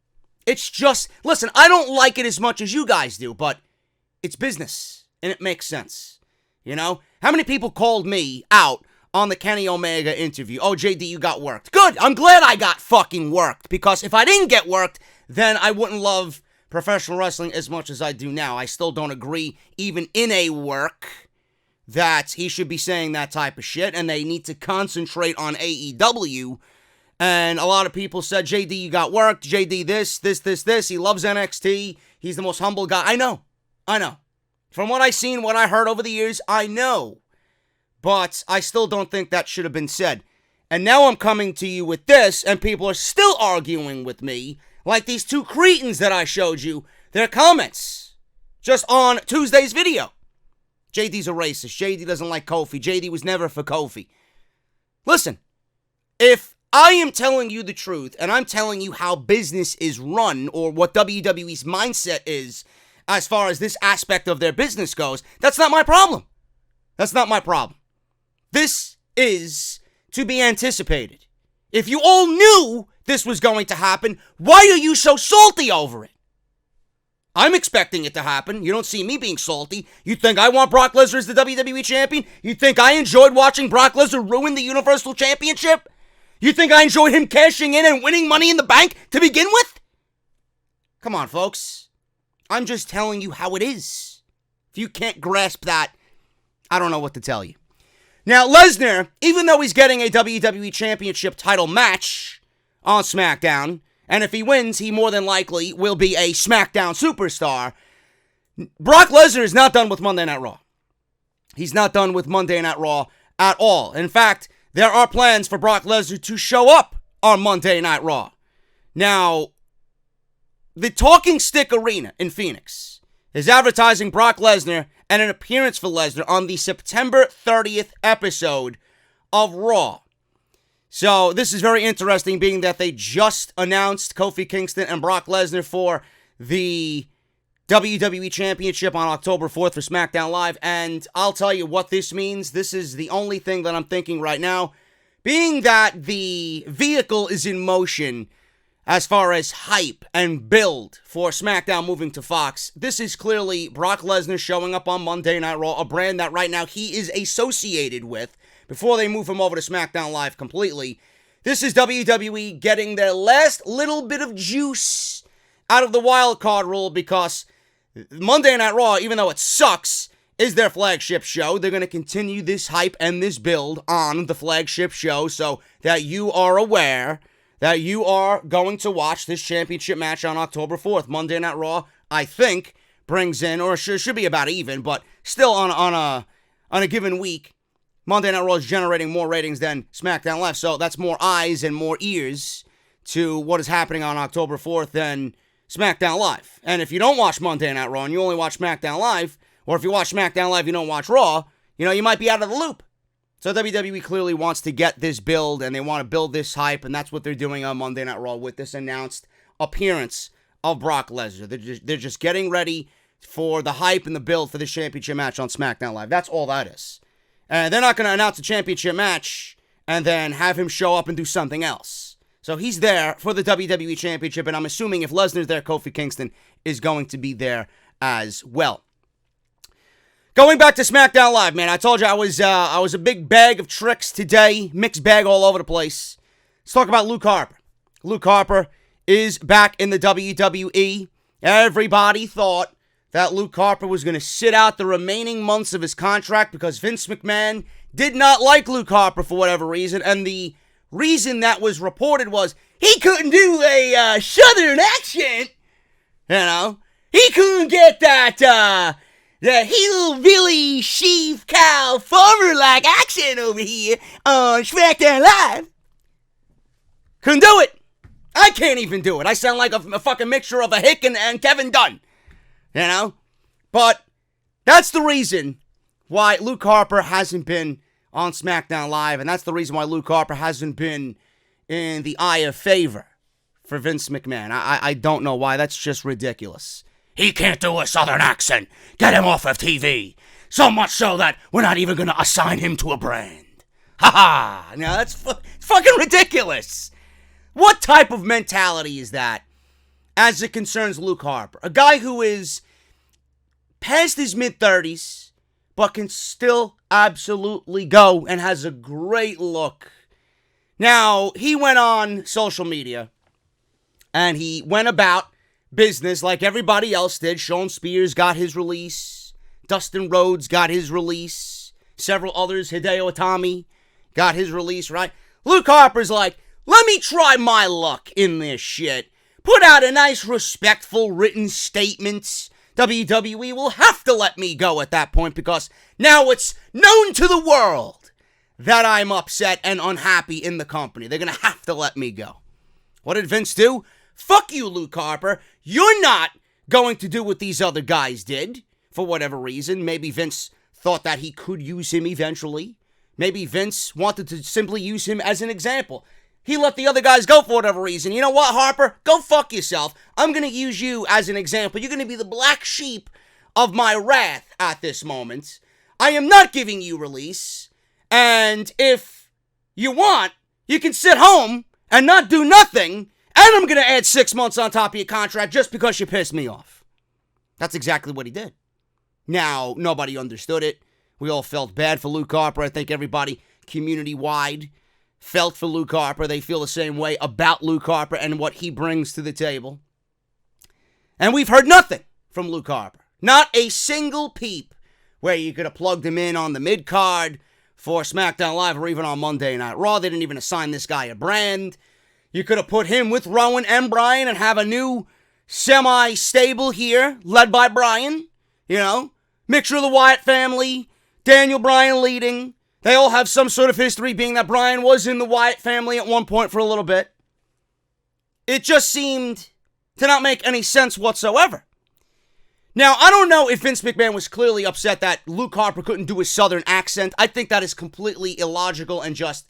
It's just, listen, I don't like it as much as you guys do, but it's business, and it makes sense. How many people called me out on the Kenny Omega interview? Oh, JD, you got worked. Good. I'm glad I got fucking worked, because if I didn't get worked, then I wouldn't love professional wrestling as much as I do now. I still don't agree, even in a work, that he should be saying that type of shit, and they need to concentrate on AEW. And a lot of people said, JD, you got worked. JD this. He loves NXT. He's the most humble guy. I know. From what I've seen, what I heard over the years, I know. But I still don't think that should have been said. And now I'm coming to you with this, and people are still arguing with me, like these two cretins that I showed you, their comments, just on Tuesday's video. JD's a racist. JD doesn't like Kofi. JD was never for Kofi. Listen, if I am telling you the truth, and I'm telling you how business is run, or what WWE's mindset is, as far as this aspect of their business goes, that's not my problem. That's not my problem. This is to be anticipated. If you all knew this was going to happen, why are you so salty over it? I'm expecting it to happen. You don't see me being salty. You think I want Brock Lesnar as the WWE Champion? You think I enjoyed watching Brock Lesnar ruin the Universal Championship? You think I enjoyed him cashing in and winning Money in the Bank to begin with? Come on, folks. I'm just telling you how it is. If you can't grasp that, I don't know what to tell you. Now, Lesnar, even though he's getting a WWE Championship title match on Smackdown, and if he wins, he more than likely will be a Smackdown superstar, Brock Lesnar is not done with Monday Night Raw. He's not done with Monday Night Raw at all. In fact, there are plans for Brock Lesnar to show up on Monday Night Raw. Now, the Talking Stick Arena in Phoenix is advertising Brock Lesnar and an appearance for Lesnar on the September 30th episode of Raw. So this is very interesting, being that they just announced Kofi Kingston and Brock Lesnar for the WWE Championship on October 4th for SmackDown Live. And I'll tell you what this means. This is the only thing that I'm thinking right now. Being that the vehicle is in motion as far as hype and build for SmackDown moving to Fox, this is clearly Brock Lesnar showing up on Monday Night Raw, a brand that right now he is associated with, before they move him over to SmackDown Live completely. This is WWE getting their last little bit of juice out of the wild card rule, because Monday Night Raw, even though it sucks, is their flagship show. They're going to continue this hype and this build on the flagship show so that you are aware that you are going to watch this championship match on October 4th. Monday Night Raw, I think, brings in, or should be about even, but still on a given week, Monday Night Raw is generating more ratings than SmackDown Live, so that's more eyes and more ears to what is happening on October 4th than SmackDown Live. And if you don't watch Monday Night Raw and you only watch SmackDown Live, or if you watch SmackDown Live, you don't watch Raw, you might be out of the loop. So WWE clearly wants to get this build, and they want to build this hype, and that's what they're doing on Monday Night Raw with this announced appearance of Brock Lesnar. They're just getting ready for the hype and the build for the championship match on SmackDown Live. That's all that is. And they're not going to announce a championship match and then have him show up and do something else. So he's there for the WWE Championship, and I'm assuming if Lesnar's there, Kofi Kingston is going to be there as well. Going back to SmackDown Live, man, I told you I was a big bag of tricks today, mixed bag all over the place. Let's talk about Luke Harper. Luke Harper is back in the WWE. Everybody thought that Luke Harper was going to sit out the remaining months of his contract because Vince McMahon did not like Luke Harper for whatever reason, and the reason that was reported was he couldn't do a Southern accent, he couldn't get that hillbilly sheaf cow farmer-like accent over here on SmackDown Live. Couldn't do it. I can't even do it. I sound like a fucking mixture of a Hick and Kevin Dunn. But that's the reason why Luke Harper hasn't been on SmackDown Live, and that's the reason why Luke Harper hasn't been in the eye of favor for Vince McMahon. I don't know why. That's just ridiculous. He can't do a Southern accent. Get him off of TV. So much so that we're not even going to assign him to a brand. Ha ha! Now that's fucking ridiculous. What type of mentality is that as it concerns Luke Harper? A guy who is past his mid-30s, but can still absolutely go and has a great look. Now, he went on social media, and he went about business like everybody else did. Sean Spears got his release. Dustin Rhodes got his release. Several others, Hideo Itami, got his release, right? Luke Harper's like, let me try my luck in this shit. Put out a nice, respectful written statement. WWE will have to let me go at that point because now it's known to the world that I'm upset and unhappy in the company. They're going to have to let me go. What did Vince do? Fuck you, Luke Harper. You're not going to do what these other guys did for whatever reason. Maybe Vince thought that he could use him eventually. Maybe Vince wanted to simply use him as an example. He let the other guys go for whatever reason. You know what, Harper? Go fuck yourself. I'm going to use you as an example. You're going to be the black sheep of my wrath at this moment. I am not giving you release. And if you want, you can sit home and not do nothing. And I'm going to add 6 months on top of your contract just because you pissed me off. That's exactly what he did. Now, nobody understood it. We all felt bad for Luke Harper. I think everybody community-wide felt for Luke Harper. They feel the same way about Luke Harper and what he brings to the table. And we've heard nothing from Luke Harper. Not a single peep where you could have plugged him in on the mid-card for SmackDown Live or even on Monday Night Raw. They didn't even assign this guy a brand. You could have put him with Rowan and Bryan and have a new semi-stable here, led by Bryan. Mixture of the Wyatt family, Daniel Bryan leading. They all have some sort of history, being that Bryan was in the Wyatt family at one point for a little bit. It just seemed to not make any sense whatsoever. Now, I don't know if Vince McMahon was clearly upset that Luke Harper couldn't do his Southern accent. I think that is completely illogical and just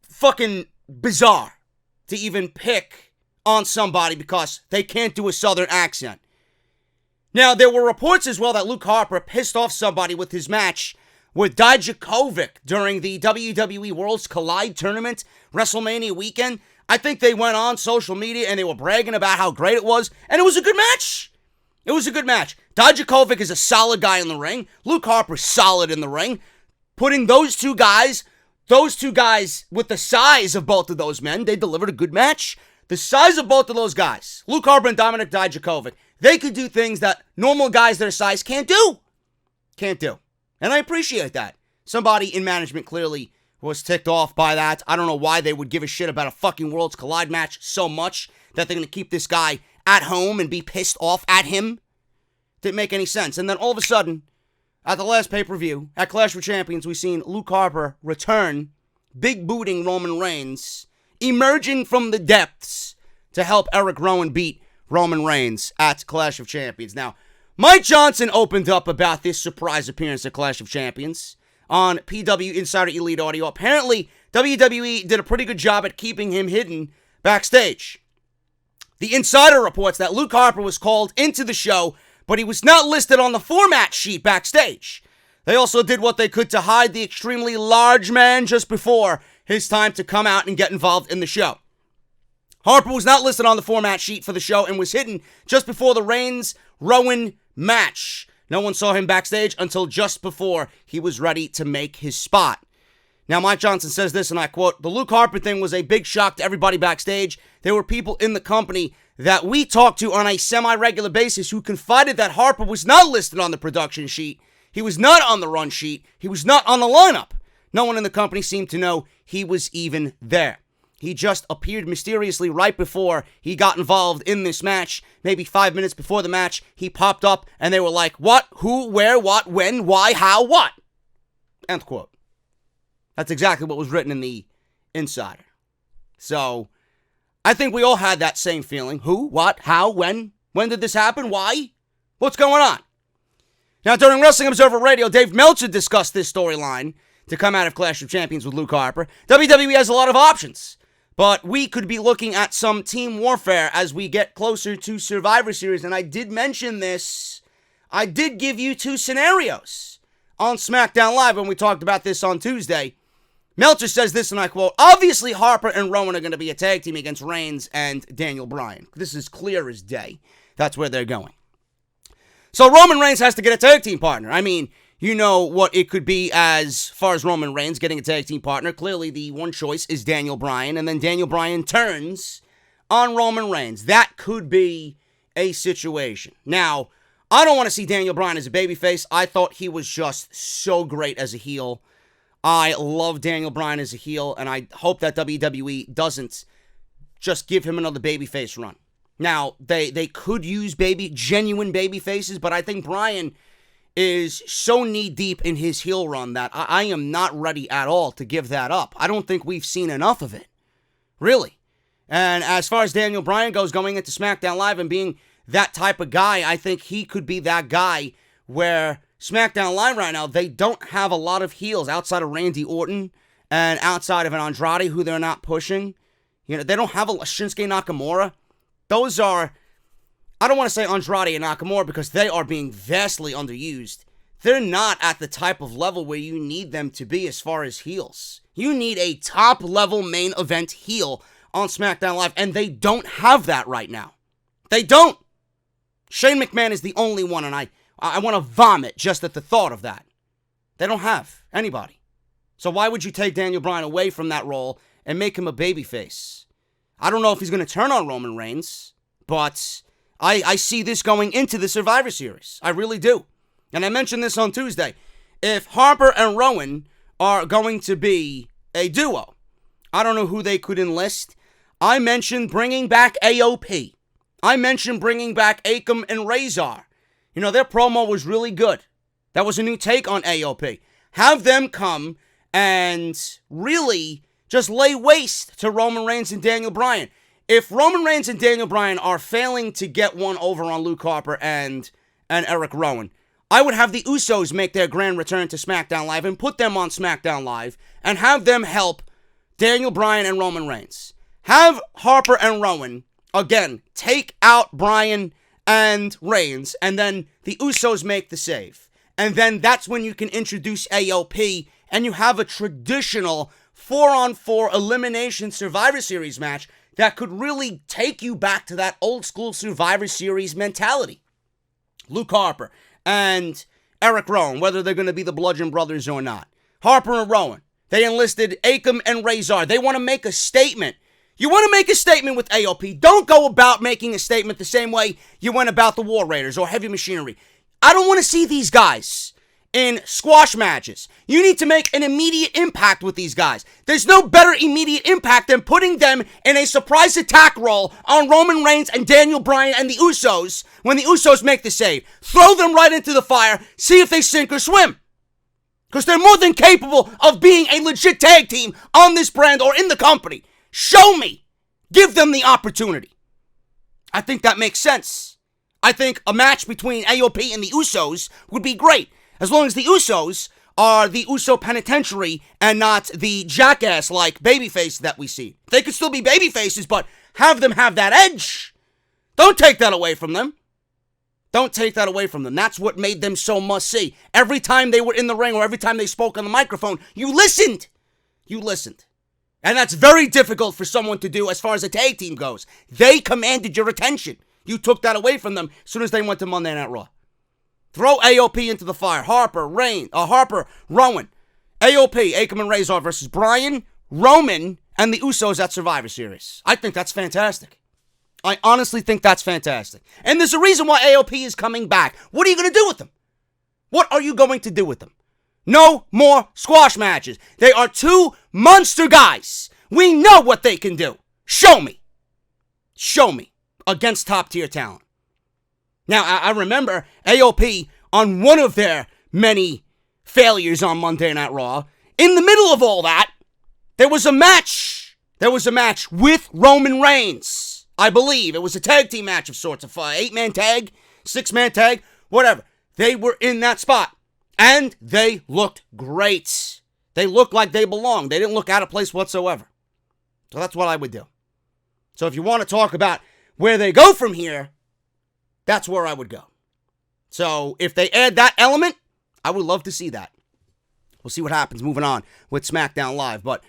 fucking bizarre to even pick on somebody because they can't do a Southern accent. Now, there were reports as well that Luke Harper pissed off somebody with his match with Dijakovic during the WWE Worlds Collide tournament, WrestleMania weekend. I think they went on social media and they were bragging about how great it was, and it was a good match. It was a good match. Dijakovic is a solid guy in the ring. Luke Harper's solid in the ring. Putting those two guys with the size of both of those men, they delivered a good match. The size of both of those guys, Luke Harper and Dominik Dijakovic, they could do things that normal guys their size can't do. And I appreciate that. Somebody in management clearly was ticked off by that. I don't know why they would give a shit about a fucking Worlds Collide match so much that they're going to keep this guy at home and be pissed off at him. Didn't make any sense. And then all of a sudden, at the last pay-per-view, at Clash of Champions, we seen Luke Harper return, big booting Roman Reigns, emerging from the depths to help Eric Rowan beat Roman Reigns at Clash of Champions. Now, Mike Johnson opened up about this surprise appearance at Clash of Champions on PW Insider Elite Audio. Apparently, WWE did a pretty good job at keeping him hidden backstage. The Insider reports that Luke Harper was called into the show, but he was not listed on the format sheet backstage. They also did what they could to hide the extremely large man just before his time to come out and get involved in the show. Harper was not listed on the format sheet for the show and was hidden just before the Reigns-Rowan match. No one saw him backstage until just before he was ready to make his spot. Now, Mike Johnson says this, and I quote, "The Luke Harper thing was a big shock to everybody backstage. There were people in the company that we talked to on a semi-regular basis who confided that Harper was not listed on the production sheet. He was not on the run sheet. He was not on the lineup. No one in the company seemed to know he was even there. He just appeared mysteriously right before he got involved in this match. Maybe 5 minutes before the match, he popped up and they were like, what, who, where, what, when, why, how, what?" End quote. That's exactly what was written in the Insider. So, I think we all had that same feeling. Who, what, how, when? When did this happen? Why? What's going on? Now, during Wrestling Observer Radio, Dave Meltzer discussed this storyline to come out of Clash of Champions with Luke Harper. WWE has a lot of options, but we could be looking at some team warfare as we get closer to Survivor Series, and I did mention this. I did give you 2 scenarios on Smackdown Live when we talked about this on Tuesday. Meltzer says this, and I quote, "Obviously, Harper and Rowan are going to be a tag team against Reigns and Daniel Bryan. This is clear as day. That's where they're going. So Roman Reigns has to get a tag team partner. I mean, you know what it could be as far as Roman Reigns getting a tag team partner. Clearly, the one choice is Daniel Bryan, and then Daniel Bryan turns on Roman Reigns. That could be a situation. Now, I don't want to see Daniel Bryan as a babyface. I thought he was just so great as a heel. I love Daniel Bryan as a heel, and I hope that WWE doesn't just give him another babyface run. Now, they could use genuine baby faces, but I think Bryan is so knee-deep in his heel run that I am not ready at all to give that up. I don't think we've seen enough of it. Really. And as far as Daniel Bryan goes, going into SmackDown Live and being that type of guy, I think he could be that guy where SmackDown Live right now, they don't have a lot of heels outside of Randy Orton and outside of an Andrade who they're not pushing. You know, they don't have a Shinsuke Nakamura. Those are, I don't want to say Andrade and Nakamura because they are being vastly underused. They're not at the type of level where you need them to be as far as heels. You need a top-level main event heel on SmackDown Live, and they don't have that right now. They don't. Shane McMahon is the only one, and I want to vomit just at the thought of that. They don't have anybody. So why would you take Daniel Bryan away from that role and make him a babyface? I don't know if he's going to turn on Roman Reigns, but I see this going into the Survivor Series. I really do. And I mentioned this on Tuesday. If Harper and Rowan are going to be a duo, I don't know who they could enlist. I mentioned bringing back AOP. I mentioned bringing back Akam and Razor. You know, their promo was really good. That was a new take on AOP. Have them come and really just lay waste to Roman Reigns and Daniel Bryan. If Roman Reigns and Daniel Bryan are failing to get one over on Luke Harper and Eric Rowan, I would have the Usos make their grand return to SmackDown Live and put them on SmackDown Live and have them help Daniel Bryan and Roman Reigns. Have Harper and Rowan, again, take out Bryan and Reigns, and then the Usos make the save. And then that's when you can introduce AOP, and you have a traditional 4-on-4 elimination Survivor Series match that could really take you back to that old school Survivor Series mentality. Luke Harper and Eric Rowan, whether they're going to be the Bludgeon Brothers or not. Harper and Rowan, they enlisted Akam and Razor. They want to make a statement. You want to make a statement with AOP. Don't go about making a statement the same way you went about the War Raiders or Heavy Machinery. I don't want to see these guys in squash matches. You need to make an immediate impact with these guys. There's no better immediate impact than putting them in a surprise attack role on Roman Reigns and Daniel Bryan and the Usos when the Usos make the save. Throw them right into the fire, see if they sink or swim. Because they're more than capable of being a legit tag team on this brand or in the company. Show me. Give them the opportunity. I think that makes sense. I think a match between AOP and the Usos would be great, as long as the Usos are the Uso Penitentiary and not the jackass-like babyface that we see. They could still be babyfaces, but have them have that edge. Don't take that away from them. Don't take that away from them. That's what made them so must-see. Every time they were in the ring or every time they spoke on the microphone, you listened. You listened. And that's very difficult for someone to do as far as a tag team goes. They commanded your attention. You took that away from them as soon as they went to Monday Night Raw. Throw AOP into the fire. Harper, Rowan. AOP, Akam and Razor versus Bryan, Roman, and the Usos at Survivor Series. I think that's fantastic. I honestly think that's fantastic. And there's a reason why AOP is coming back. What are you going to do with them? What are you going to do with them? No more squash matches. They are two monster guys. We know what they can do. Show me. Show me. Against top-tier talent. Now, I remember AOP on one of their many failures on Monday Night Raw. In the middle of all that, there was a match. There was a match with Roman Reigns. I believe it was a tag team match of sorts. A 8-man tag, 6-man tag, whatever. They were in that spot. And they looked great. They looked like they belonged. They didn't look out of place whatsoever. So that's what I would do. So if you want to talk about where they go from here, that's where I would go. So if they add that element, I would love to see that. We'll see what happens moving on with SmackDown Live. But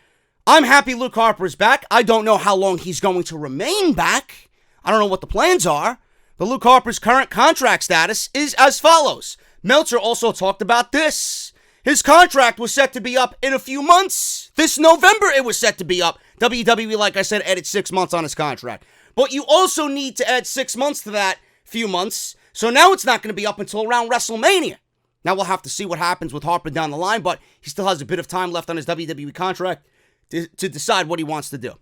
I'm happy Luke Harper is back. I don't know how long he's going to remain back. I don't know what the plans are. But Luke Harper's current contract status is as follows. Meltzer also talked about this. His contract was set to be up in a few months. This November it was set to be up. WWE, like I said, added 6 months on his contract. But you also need to add 6 months to that few months. So now it's not going to be up until around WrestleMania. Now we'll have to see what happens with Harper down the line, but he still has a bit of time left on his WWE contract to decide what he wants to do.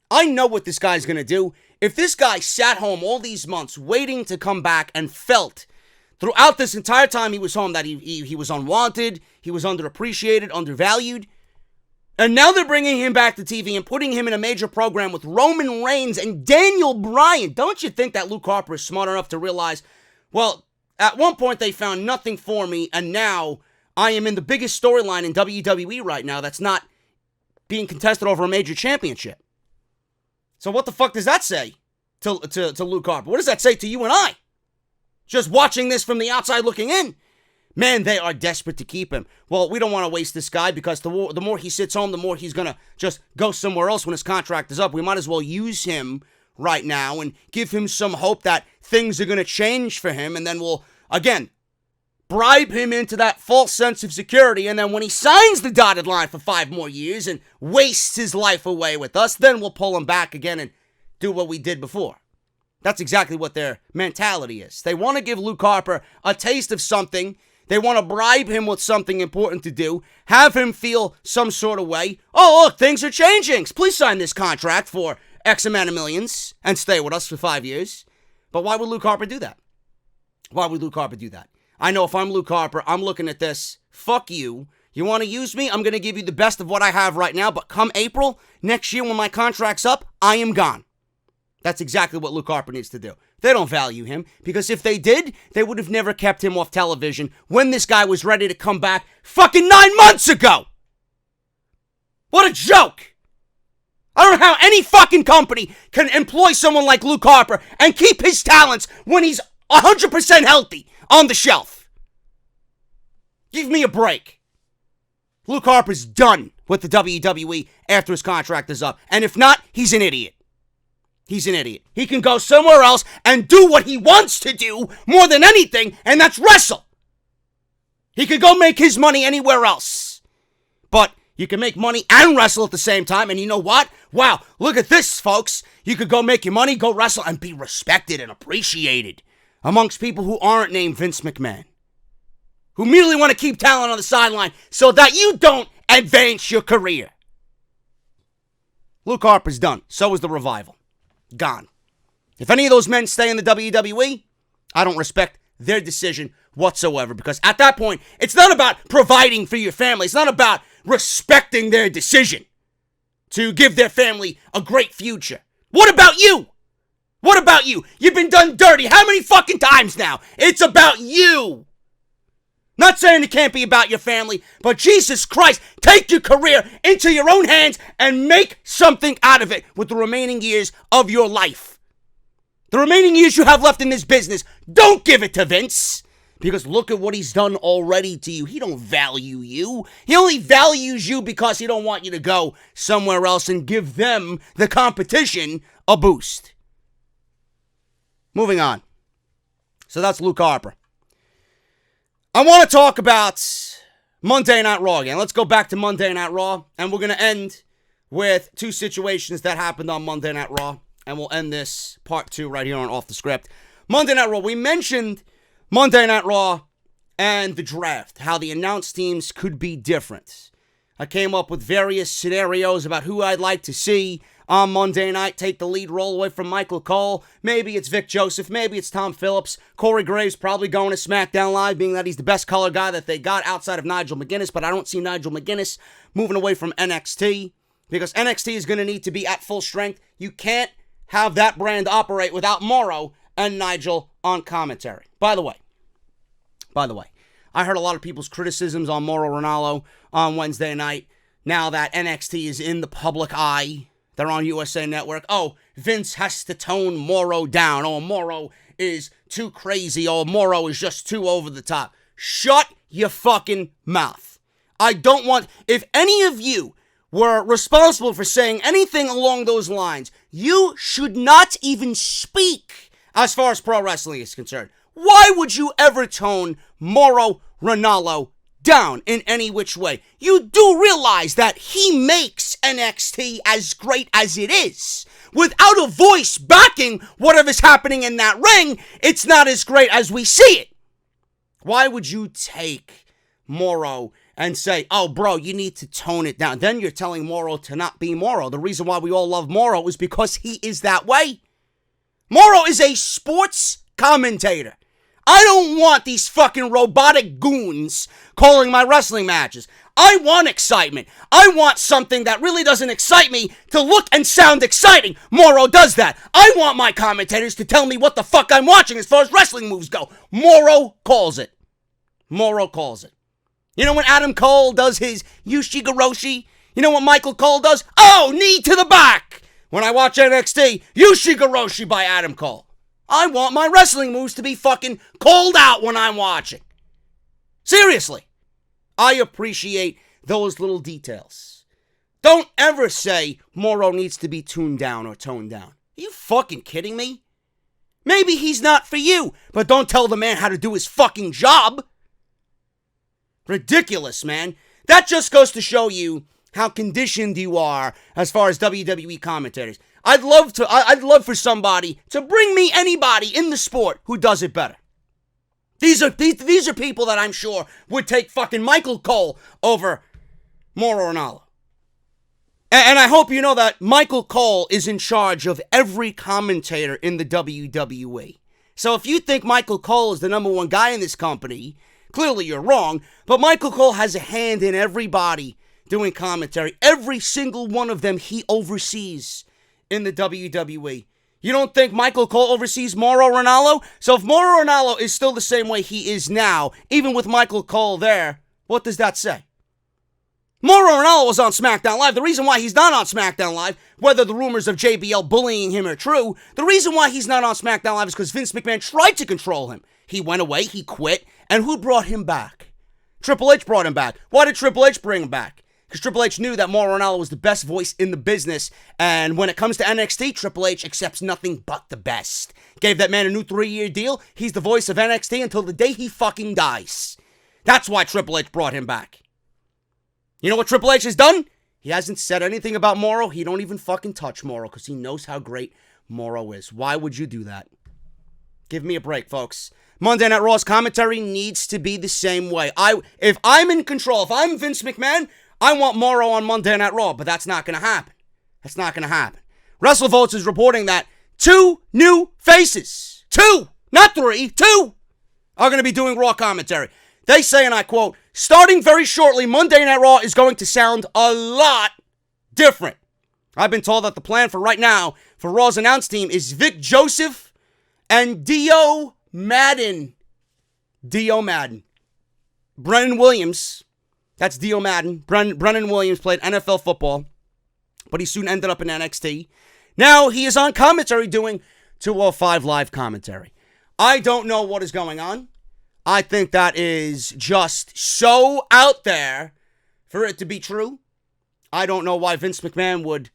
I know what this guy's going to do. If this guy sat home all these months waiting to come back and felt throughout this entire time he was home that he was unwanted, he was underappreciated, undervalued, and now they're bringing him back to TV and putting him in a major program with Roman Reigns and Daniel Bryan. Don't you think that Luke Harper is smart enough to realize, well, at one point they found nothing for me, and now I am in the biggest storyline in WWE right now that's not being contested over a major championship. So what the fuck does that say to Luke Harper? What does that say to you and I? Just watching this from the outside looking in. Man, they are desperate to keep him. Well, we don't want to waste this guy because the more he sits home, the more he's going to just go somewhere else when his contract is up. We might as well use him right now and give him some hope that things are going to change for him. And then we'll, again, bribe him into that false sense of security. And then when he signs the dotted line for 5 more years and wastes his life away with us, then we'll pull him back again and do what we did before. That's exactly what their mentality is. They want to give Luke Harper a taste of something. They want to bribe him with something important to do, have him feel some sort of way. Oh, look, things are changing. Please sign this contract for X amount of millions and stay with us for 5 years. But why would Luke Harper do that? Why would Luke Harper do that? I know if I'm Luke Harper, I'm looking at this. Fuck you. You want to use me? I'm going to give you the best of what I have right now. But come April, next year when my contract's up, I am gone. That's exactly what Luke Harper needs to do. They don't value him, because if they did, they would have never kept him off television when this guy was ready to come back fucking 9 months ago! What a joke! I don't know how any fucking company can employ someone like Luke Harper and keep his talents when he's 100% healthy on the shelf. Give me a break. Luke Harper's done with the WWE after his contract is up, and if not, he's an idiot. He's an idiot. He can go somewhere else and do what he wants to do more than anything, and that's wrestle. He can go make his money anywhere else. But you can make money and wrestle at the same time, and you know what? Wow, look at this, folks. You could go make your money, go wrestle, and be respected and appreciated amongst people who aren't named Vince McMahon, who merely want to keep talent on the sideline so that you don't advance your career. Luke Harper's done. So is the Revival. Gone. If any of those men stay in the WWE, I don't respect their decision whatsoever, because at that point, it's not about providing for your family. It's not about respecting their decision to give their family a great future. What about you? What about you? You've been done dirty how many fucking times now? It's about you. Not saying it can't be about your family, but Jesus Christ, take your career into your own hands and make something out of it with the remaining years of your life. The remaining years you have left in this business, don't give it to Vince. Because look at what he's done already to you. He don't value you. He only values you because he don't want you to go somewhere else and give them, the competition, a boost. Moving on. So that's Luke Harper. I want to talk about Monday Night Raw again. Let's go back to Monday Night Raw. And we're going to end with two situations that happened on Monday Night Raw. And we'll end this part 2 right here on Off the Script. Monday Night Raw. We mentioned Monday Night Raw and the draft. How the announced teams could be different. I came up with various scenarios about who I'd like to see on Monday night take the lead role away from Michael Cole. Maybe it's Vic Joseph. Maybe it's Tom Phillips. Corey Graves probably going to Smackdown Live, being that he's the best color guy that they got outside of Nigel McGuinness. But I don't see Nigel McGuinness moving away from NXT because NXT is going to need to be at full strength. You can't have that brand operate without Morrow and Nigel on commentary. By the way, I heard a lot of people's criticisms on Mauro Ranallo on Wednesday night. Now that NXT is in the public eye, they're on USA Network. Oh, Vince has to tone Morrow down. Oh, Morrow is too crazy. Oh, Morrow is just too over the top. Shut your fucking mouth. I don't want... If any of you were responsible for saying anything along those lines, you should not even speak as far as pro wrestling is concerned. Why would you ever tone Mauro Ranallo down in any which way? You do realize that he makes NXT as great as it is. Without a voice backing whatever's happening in that ring, it's not as great as we see it. Why would you take Mauro and say, oh, bro, you need to tone it down? Then you're telling Mauro to not be Mauro. The reason why we all love Mauro is because he is that way. Mauro is a sports commentator. I don't want these fucking robotic goons calling my wrestling matches. I want excitement. I want something that really doesn't excite me to look and sound exciting. Mauro does that. I want my commentators to tell me what the fuck I'm watching as far as wrestling moves go. Mauro calls it. Mauro calls it. You know when Adam Cole does his Yushigoroshi? You know what Michael Cole does? Oh, knee to the back. When I watch NXT, Yushigoroshi by Adam Cole. I want my wrestling moves to be fucking called out when I'm watching. Seriously. I appreciate those little details. Don't ever say Mauro needs to be tuned down or toned down. Are you fucking kidding me? Maybe he's not for you, but don't tell the man how to do his fucking job. Ridiculous, man. That just goes to show you how conditioned you are as far as WWE commentators. I'd love for somebody to bring me anybody in the sport who does it better. These are people that I'm sure would take fucking Michael Cole over Mauro Ranallo. And I hope you know that Michael Cole is in charge of every commentator in the WWE. So if you think Michael Cole is the number one guy in this company, clearly you're wrong. But Michael Cole has a hand in everybody doing commentary. Every single one of them he oversees in the WWE. You don't think Michael Cole oversees Mauro Ranallo? So if Mauro Ranallo is still the same way he is now, even with Michael Cole there, what does that say? Mauro Ranallo was on Smackdown Live. The reason why he's not on Smackdown Live, whether the rumors of JBL bullying him are true, the reason why he's not on Smackdown Live is because Vince McMahon tried to control him. He went away, he quit, and who brought him back? Triple H brought him back. Why did Triple H bring him back? Because Triple H knew that Mauro Ranallo was the best voice in the business. And when it comes to NXT, Triple H accepts nothing but the best. Gave that man a new 3-year deal. He's the voice of NXT until the day he fucking dies. That's why Triple H brought him back. You know what Triple H has done? He hasn't said anything about Mauro. He don't even fucking touch Mauro because he knows how great Mauro is. Why would you do that? Give me a break, folks. Monday Night Raw's commentary needs to be the same way. If I'm in control, if I'm Vince McMahon, I want Mauro on Monday Night Raw, but that's not going to happen. That's not going to happen. WrestleVotes is reporting that 2 new faces, 2, not 3, 2, are going to be doing Raw commentary. They say, and I quote, starting very shortly, Monday Night Raw is going to sound a lot different. I've been told that the plan for right now for Raw's announce team is Vic Joseph and Dio Madden. Dio Madden. Brennan Williams. That's Dio Madden. Brennan Williams played NFL football, but he soon ended up in NXT. Now he is on commentary doing 205 Live commentary. I don't know what is going on. I think that is just so out there for it to be true. I don't know why Vince McMahon would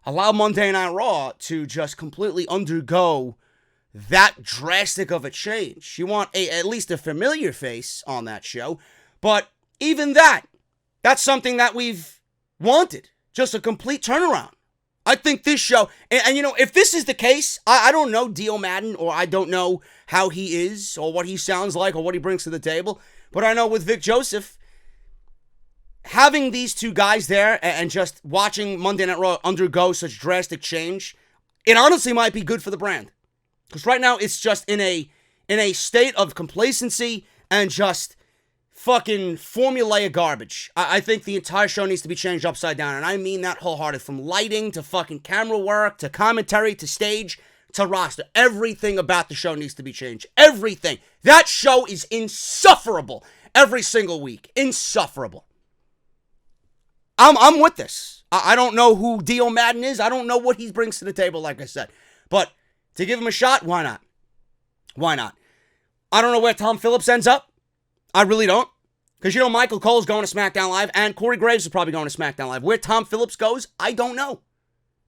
allow Monday Night Raw to just completely undergo that drastic of a change. You want at least a familiar face on that show, but even that's something that we've wanted. Just a complete turnaround. I think this show, and you know, if this is the case, I don't know Dio Madden, or I don't know how he is, or what he sounds like, or what he brings to the table, but I know with Vic Joseph, having these two guys there and just watching Monday Night Raw undergo such drastic change, it honestly might be good for the brand. Because right now it's just in a state of complacency and just fucking formulaic garbage. I think the entire show needs to be changed upside down, and I mean that wholehearted. From lighting to fucking camera work to commentary to stage to roster. Everything about the show needs to be changed. Everything. That show is insufferable every single week. Insufferable. I'm with this. I don't know who Dio Madden is. I don't know what he brings to the table, like I said. But to give him a shot, why not? Why not? I don't know where Tom Phillips ends up. I really don't. Because, you know, Michael Cole's going to SmackDown Live, and Corey Graves is probably going to SmackDown Live. Where Tom Phillips goes, I don't know.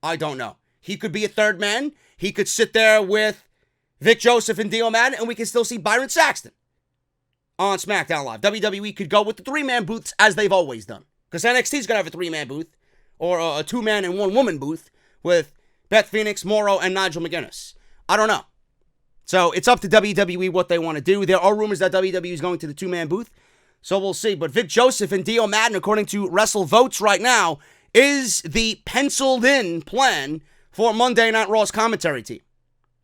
I don't know. He could be a third man. He could sit there with Vic Joseph and Dio Madden, and we can still see Byron Saxton on SmackDown Live. WWE could go with the three-man booths as they've always done. Because NXT's going to have a three-man booth, or a two-man and one-woman booth with Beth Phoenix, Morrow, and Nigel McGuinness. I don't know. So it's up to WWE what they want to do. There are rumors that WWE is going to the two-man booth, so we'll see. But Vic Joseph and Dio Madden, according to WrestleVotes right now, is the penciled-in plan for Monday Night Raw's commentary team.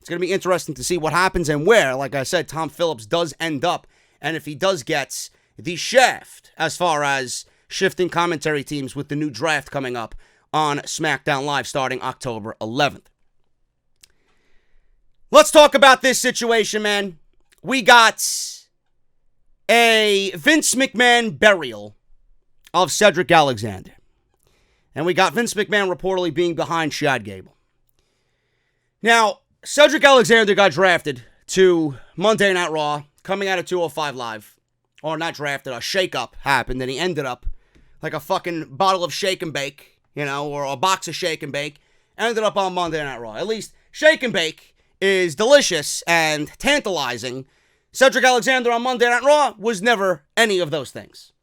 It's going to be interesting to see what happens and where, like I said, Tom Phillips does end up, and if he does get the shaft as far as shifting commentary teams with the new draft coming up on SmackDown Live starting October 11th. Let's talk about this situation, man. We got a Vince McMahon burial of Cedric Alexander. And we got Vince McMahon reportedly being behind Chad Gable. Now, Cedric Alexander got drafted to Monday Night Raw, coming out of 205 Live. Or not drafted, a shake-up happened, and he ended up like a fucking bottle of Shake and Bake, you know, or a box of Shake and Bake, ended up on Monday Night Raw. At least Shake and Bake is delicious and tantalizing. Cedric Alexander on Monday Night Raw was never any of those things.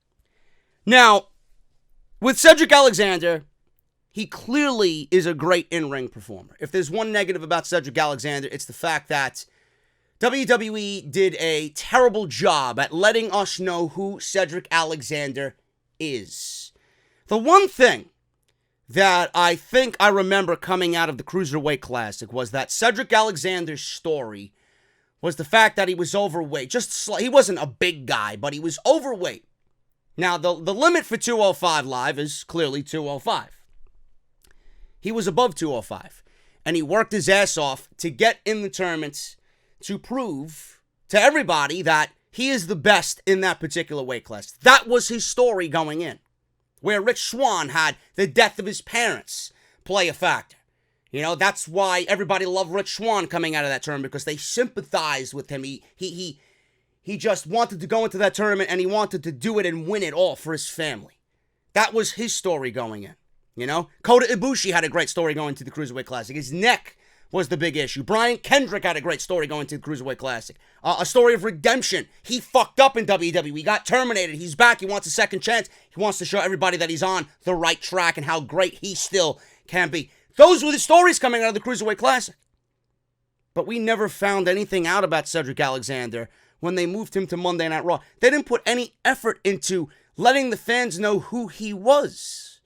Now, with Cedric Alexander, he clearly is a great in-ring performer. If there's one negative about Cedric Alexander, it's the fact that WWE did a terrible job at letting us know who Cedric Alexander is. The one thing that I think I remember coming out of the Cruiserweight Classic was that Cedric Alexander's story was the fact that he was overweight. He wasn't a big guy, but he was overweight. Now, the limit for 205 Live is clearly 205. He was above 205, and he worked his ass off to get in the tournaments to prove to everybody that he is the best in that particular weight class. That was his story going in, where Rich Swann had the death of his parents play a factor. You know, that's why everybody loved Rich Swann coming out of that tournament, because they sympathized with him. He just wanted to go into that tournament, and he wanted to do it and win it all for his family. That was his story going in, you know? Kota Ibushi had a great story going to the Cruiserweight Classic. His neck was the big issue. Brian Kendrick had a great story going to the Cruiserweight Classic. A story of redemption. He fucked up in WWE. He got terminated. He's back. He wants a second chance. He wants to show everybody that he's on the right track and how great he still can be. Those were the stories coming out of the Cruiserweight Classic. But we never found anything out about Cedric Alexander when they moved him to Monday Night Raw. They didn't put any effort into letting the fans know who he was.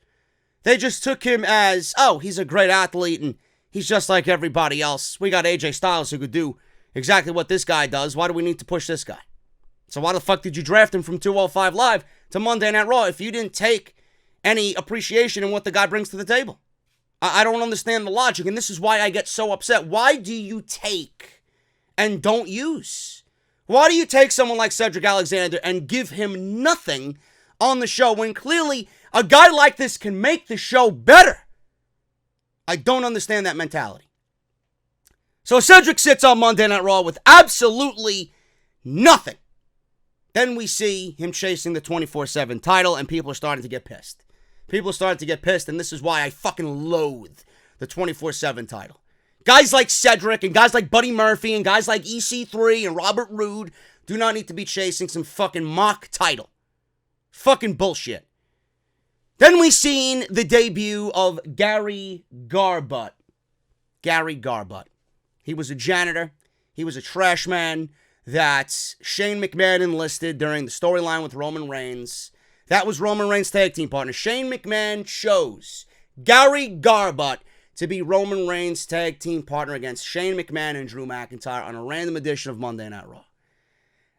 They just took him as, oh, he's a great athlete and he's just like everybody else. We got AJ Styles who could do exactly what this guy does. Why do we need to push this guy? So why the fuck did you draft him from 205 Live to Monday Night Raw if you didn't take any appreciation in what the guy brings to the table? I don't understand the logic, and this is why I get so upset. Why do you take and don't use? Why do you take someone like Cedric Alexander and give him nothing on the show when clearly a guy like this can make the show better? I don't understand that mentality. So Cedric sits on Monday Night Raw with absolutely nothing. Then we see him chasing the 24/7 title, and people are starting to get pissed. People are starting to get pissed, and this is why I fucking loathe the 24/7 title. Guys like Cedric and guys like Buddy Murphy and guys like EC3 and Robert Roode do not need to be chasing some fucking mock title. Fucking bullshit. Then we seen the debut of Gary Garbutt. Gary Garbutt. He was a janitor. He was a trash man that Shane McMahon enlisted during the storyline with Roman Reigns. That was Roman Reigns' tag team partner. Shane McMahon chose Gary Garbutt to be Roman Reigns' tag team partner against Shane McMahon and Drew McIntyre on a random edition of Monday Night Raw.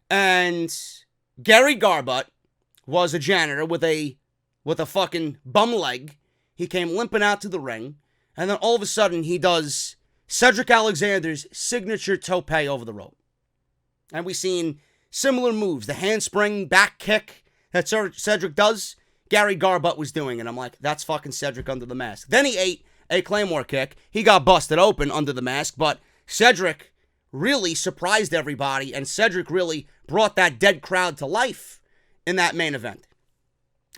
And Gary Garbutt was a janitor with a fucking bum leg. He came limping out to the ring, and then all of a sudden he does Cedric Alexander's signature tope over the rope. And we've seen similar moves. The handspring back kick that Cedric does, Gary Garbutt was doing. And I'm like, that's fucking Cedric under the mask. Then he ate a Claymore kick. He got busted open under the mask, but Cedric really surprised everybody, and Cedric really brought that dead crowd to life in that main event.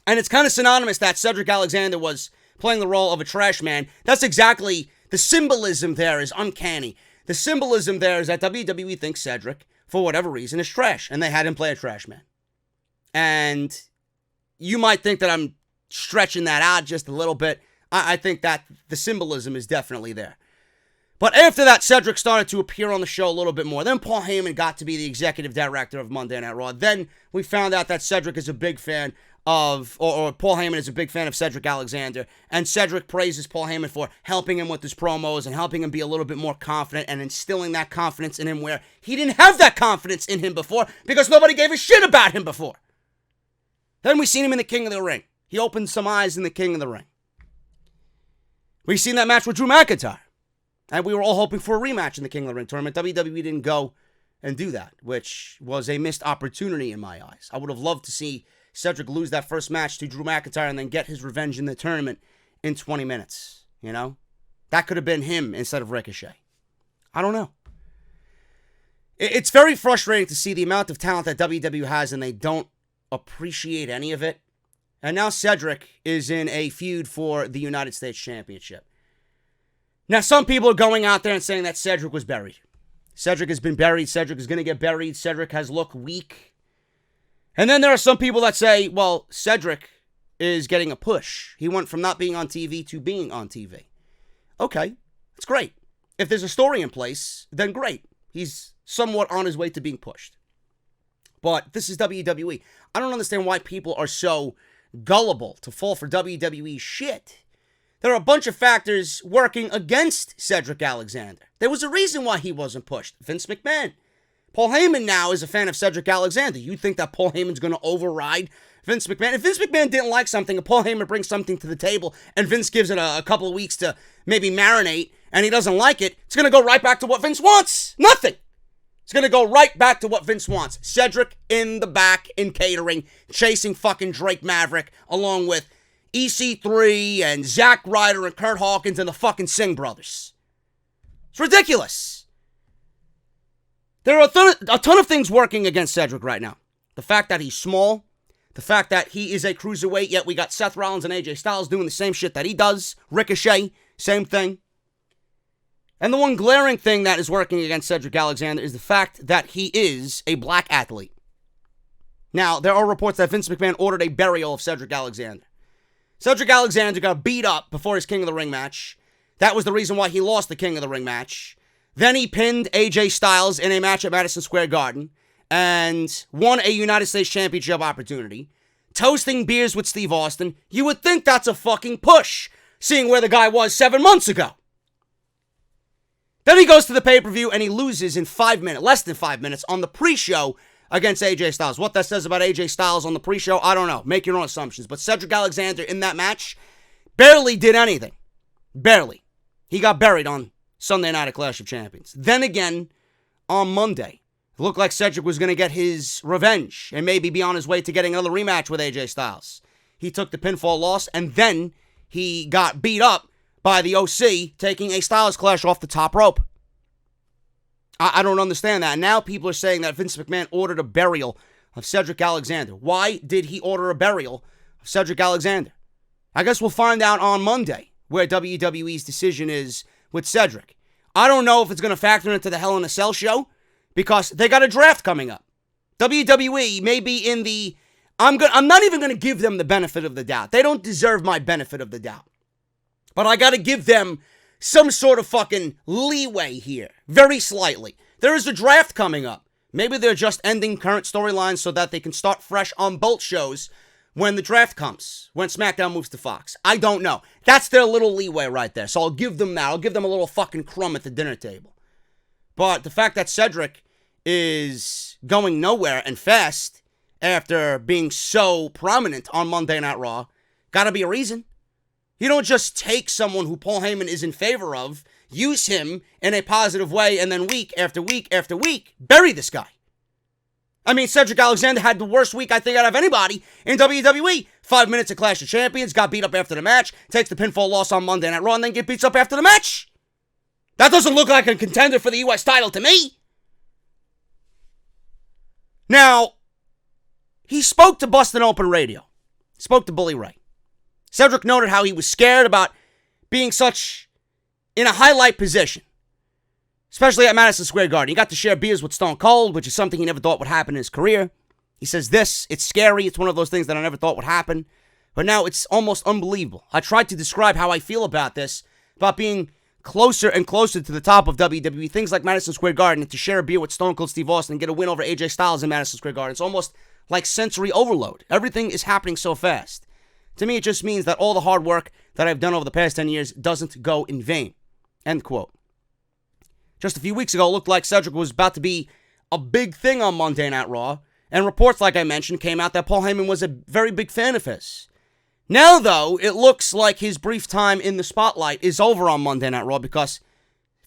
And it's kind of synonymous that Cedric Alexander was playing the role of a trash man. That's exactly, the symbolism there is uncanny. The symbolism there is that WWE thinks Cedric, for whatever reason, is trash, and they had him play a trash man. And you might think that I'm stretching that out just a little bit. I think that the symbolism is definitely there. But after that, Cedric started to appear on the show a little bit more. Then Paul Heyman got to be the executive director of Monday Night Raw. Then we found out that Cedric is a big fan of, or Paul Heyman is a big fan of Cedric Alexander. And Cedric praises Paul Heyman for helping him with his promos and helping him be a little bit more confident and instilling that confidence in him where he didn't have that confidence in him before because nobody gave a shit about him before. Then we seen him in the King of the Ring. He opened some eyes in the King of the Ring. We seen that match with Drew McIntyre. And we were all hoping for a rematch in the King of the Ring tournament. WWE didn't go and do that, which was a missed opportunity in my eyes. I would have loved to see Cedric lose that first match to Drew McIntyre and then get his revenge in the tournament in 20 minutes, you know? That could have been him instead of Ricochet. I don't know. It's very frustrating to see the amount of talent that WWE has and they don't appreciate any of it. And now Cedric is in a feud for the United States Championship. Now, some people are going out there and saying that Cedric was buried. Cedric has been buried. Cedric is going to get buried. Cedric has looked weak. And then there are some people that say, well, Cedric is getting a push. He went from not being on TV to being on TV. Okay, that's great. If there's a story in place, then great. He's somewhat on his way to being pushed. But this is WWE. I don't understand why people are so gullible to fall for WWE shit. There are a bunch of factors working against Cedric Alexander. There was a reason why he wasn't pushed. Vince McMahon. Paul Heyman now is a fan of Cedric Alexander. You think that Paul Heyman's going to override Vince McMahon? If Vince McMahon didn't like something, and Paul Heyman brings something to the table, and Vince gives it a couple of weeks to maybe marinate, and he doesn't like it, it's going to go right back to what Vince wants. Nothing. It's going to go right back to what Vince wants. Cedric in the back in catering, chasing fucking Drake Maverick, along with EC3 and Zack Ryder and Kurt Hawkins and the fucking Singh brothers. It's ridiculous. There are a ton of things working against Cedric right now. The fact that he's small, the fact that he is a cruiserweight, yet we got Seth Rollins and AJ Styles doing the same shit that he does. Ricochet, same thing. And the one glaring thing that is working against Cedric Alexander is the fact that he is a black athlete. Now, there are reports that Vince McMahon ordered a burial of Cedric Alexander. Cedric Alexander got beat up before his King of the Ring match. That was the reason why he lost the King of the Ring match. Then he pinned AJ Styles in a match at Madison Square Garden and won a United States Championship opportunity. Toasting beers with Steve Austin. You would think that's a fucking push, seeing where the guy was 7 months ago. Then he goes to the pay-per-view and he loses in 5 minutes, less than 5 minutes, on the pre-show against AJ Styles. What that says about AJ Styles on the pre-show, I don't know. Make your own assumptions. But Cedric Alexander in that match barely did anything. Barely. He got buried on Sunday night at Clash of Champions. Then again, on Monday, it looked like Cedric was going to get his revenge and maybe be on his way to getting another rematch with AJ Styles. He took the pinfall loss, and then he got beat up by the OC, taking a Styles Clash off the top rope. I don't understand that. And now people are saying that Vince McMahon ordered a burial of Cedric Alexander. Why did he order a burial of Cedric Alexander? I guess we'll find out on Monday where WWE's decision is with Cedric. I don't know if it's going to factor into the Hell in a Cell show because they got a draft coming up. WWE may be in the... I'm not even going to give them the benefit of the doubt. They don't deserve my benefit of the doubt. But I got to give them some sort of fucking leeway here. Very slightly. There is a draft coming up. Maybe they're just ending current storylines so that they can start fresh on both shows when the draft comes. When SmackDown moves to Fox. I don't know. That's their little leeway right there. So I'll give them that. I'll give them a little fucking crumb at the dinner table. But the fact that Cedric is going nowhere and fast after being so prominent on Monday Night Raw, gotta be a reason. You don't just take someone who Paul Heyman is in favor of, use him in a positive way, and then week after week after week, bury this guy. I mean, Cedric Alexander had the worst week, I think, out of anybody in WWE. 5 minutes of Clash of Champions, got beat up after the match, takes the pinfall loss on Monday Night Raw, and then get beats up after the match. That doesn't look like a contender for the U.S. title to me. Now, he spoke to Bustin' Open Radio. Spoke to Bully Ray. Cedric noted how he was scared about being such in a highlight position, especially at Madison Square Garden. He got to share beers with Stone Cold, which is something he never thought would happen in his career. He says it's scary. It's one of those things that I never thought would happen. But now it's almost unbelievable. I tried to describe how I feel about this, about being closer and closer to the top of WWE. Things like Madison Square Garden, and to share a beer with Stone Cold Steve Austin and get a win over AJ Styles in Madison Square Garden. It's almost like sensory overload. Everything is happening so fast. To me, it just means that all the hard work that I've done over the past 10 years doesn't go in vain. End quote. Just a few weeks ago, it looked like Cedric was about to be a big thing on Monday Night Raw, and reports, like I mentioned, came out that Paul Heyman was a very big fan of his. Now, though, it looks like his brief time in the spotlight is over on Monday Night Raw because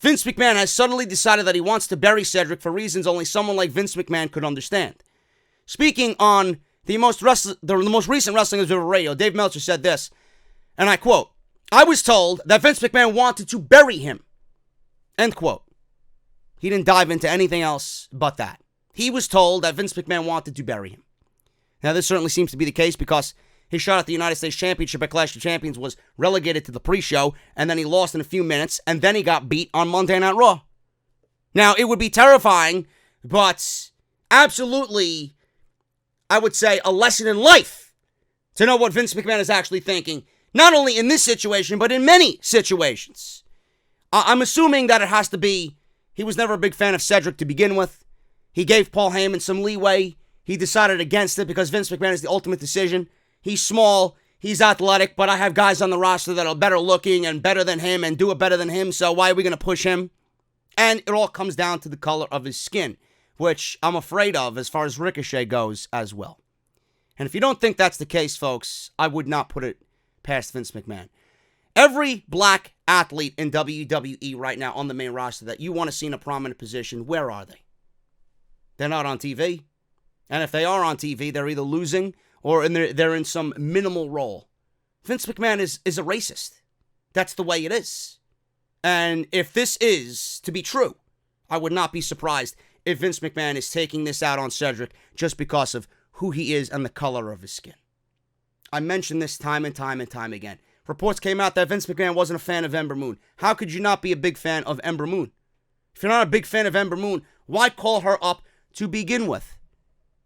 Vince McMahon has suddenly decided that he wants to bury Cedric for reasons only someone like Vince McMahon could understand. Speaking on the most recent Wrestling Observer Radio, Dave Meltzer said this, and I quote, "I was told that Vince McMahon wanted to bury him." End quote. He didn't dive into anything else but that. He was told that Vince McMahon wanted to bury him. Now, this certainly seems to be the case because his shot at the United States Championship at Clash of Champions was relegated to the pre-show, and then he lost in a few minutes, and then he got beat on Monday Night Raw. Now, it would be terrifying, but absolutely, I would say, a lesson in life to know what Vince McMahon is actually thinking, not only in this situation, but in many situations. I'm assuming that it has to be, he was never a big fan of Cedric to begin with. He gave Paul Heyman some leeway. He decided against it because Vince McMahon is the ultimate decision. He's small, he's athletic, but I have guys on the roster that are better looking and better than him and do it better than him, so why are we going to push him? And it all comes down to the color of his skin, which I'm afraid of as far as Ricochet goes as well. And if you don't think that's the case, folks, I would not put it past Vince McMahon. Every black athlete in WWE right now on the main roster that you want to see in a prominent position, where are they? They're not on TV. And if they are on TV, they're either losing or they're in some minimal role. Vince McMahon is a racist. That's the way it is. And if this is to be true, I would not be surprised if Vince McMahon is taking this out on Cedric just because of who he is and the color of his skin. I mentioned this time and time and time again. Reports came out that Vince McMahon wasn't a fan of Ember Moon. How could you not be a big fan of Ember Moon? If you're not a big fan of Ember Moon, why call her up to begin with?